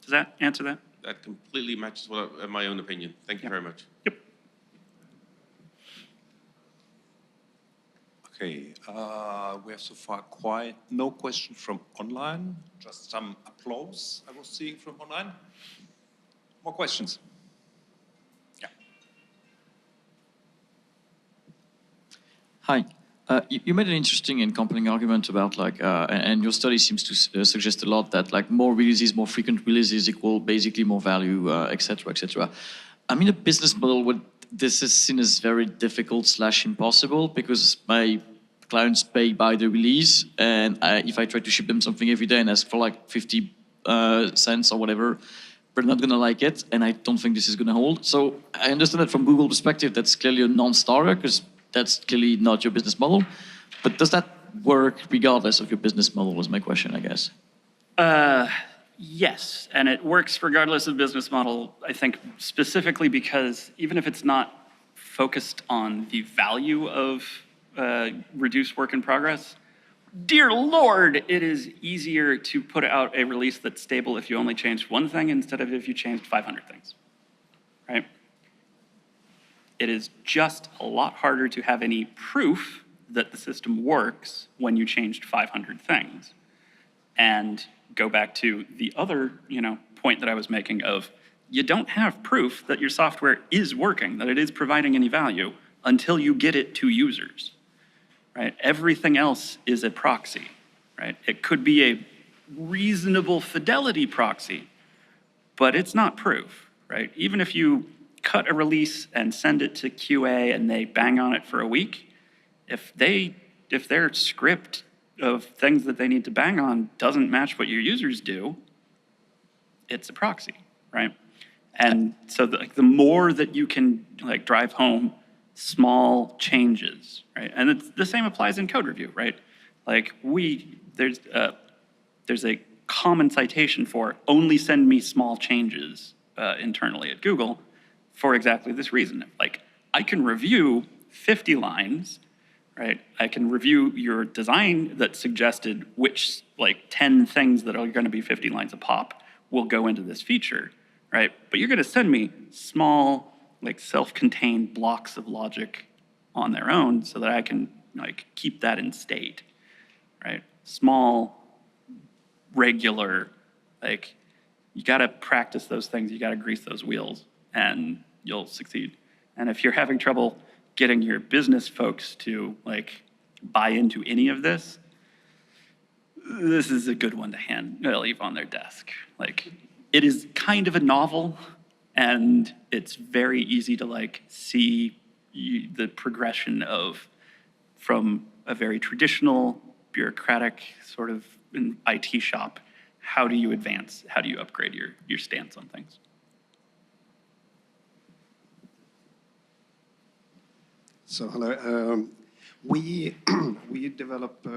Does that answer that? That completely matches my own opinion. Thank you very much. Yep. Okay, we have so far quite no question from online, just some applause I was seeing from online. More questions? Yeah. Hi. You made an interesting and compelling argument about like, and your study seems to suggest a lot that like more releases, more frequent releases equal basically more value, et cetera, et cetera. I mean, a business model would this is seen as very difficult / impossible because my clients pay by the release, and if I try to ship them something every day and ask for like 50 cents or whatever, they're not gonna like it, and I don't think this is gonna hold. So I understand that from Google perspective, that's clearly a non-starter because that's clearly not your business model. But does that work regardless of your business model is my question, I guess. Yes, and it works regardless of business model, I think specifically because even if it's not focused on the value of reduced work in progress, dear Lord, it is easier to put out a release that's stable if you only changed one thing instead of if you changed 500 things, right? It is just a lot harder to have any proof that the system works when you changed 500 things. And go back to the other, point that I was making of you don't have proof that your software is working, that it is providing any value until you get it to users, right? Everything else is a proxy, right? It could be a reasonable fidelity proxy, but it's not proof, right? Even if you cut a release and send it to QA and they bang on it for a week, if their script of things that they need to bang on doesn't match what your users do, it's a proxy, right? And so the more that you can drive home small changes, right? And the same applies in code review, right? There's a common citation for only send me small changes internally at Google for exactly this reason. Like I can review 50 lines, right? I can review your design that suggested which 10 things that are gonna be 50 lines a pop will go into this feature, right? But you're gonna send me small, self-contained blocks of logic on their own so that I can keep that in state, right? Small regular, like, you got to practice those things. You got to grease those wheels, and you'll succeed. And if you're having trouble getting your business folks to like buy into any of this, this is a good one to leave on their desk. Like, it is kind of a novel, and it's very easy to like see the progression of from a very traditional bureaucratic sort of IT shop. How do you advance? How do you upgrade your stance on things? So hello, we develop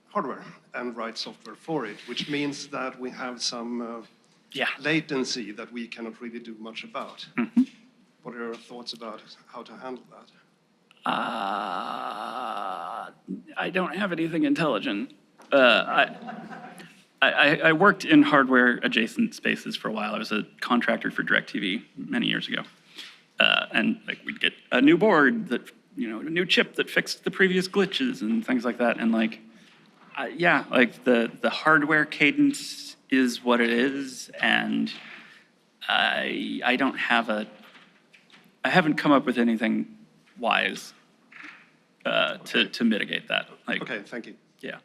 hardware and write software for it, which means that we have some latency that we cannot really do much about. Mm-hmm. What are your thoughts about how to handle that? I don't have anything intelligent. I worked in hardware adjacent spaces for a while. I was a contractor for DirecTV many years ago. And like we'd get a new board that, a new chip that fixed the previous glitches and things like that. And like, like the hardware cadence is what it is. And I haven't come up with anything wise to mitigate that. Like, Okay, thank you. Yeah.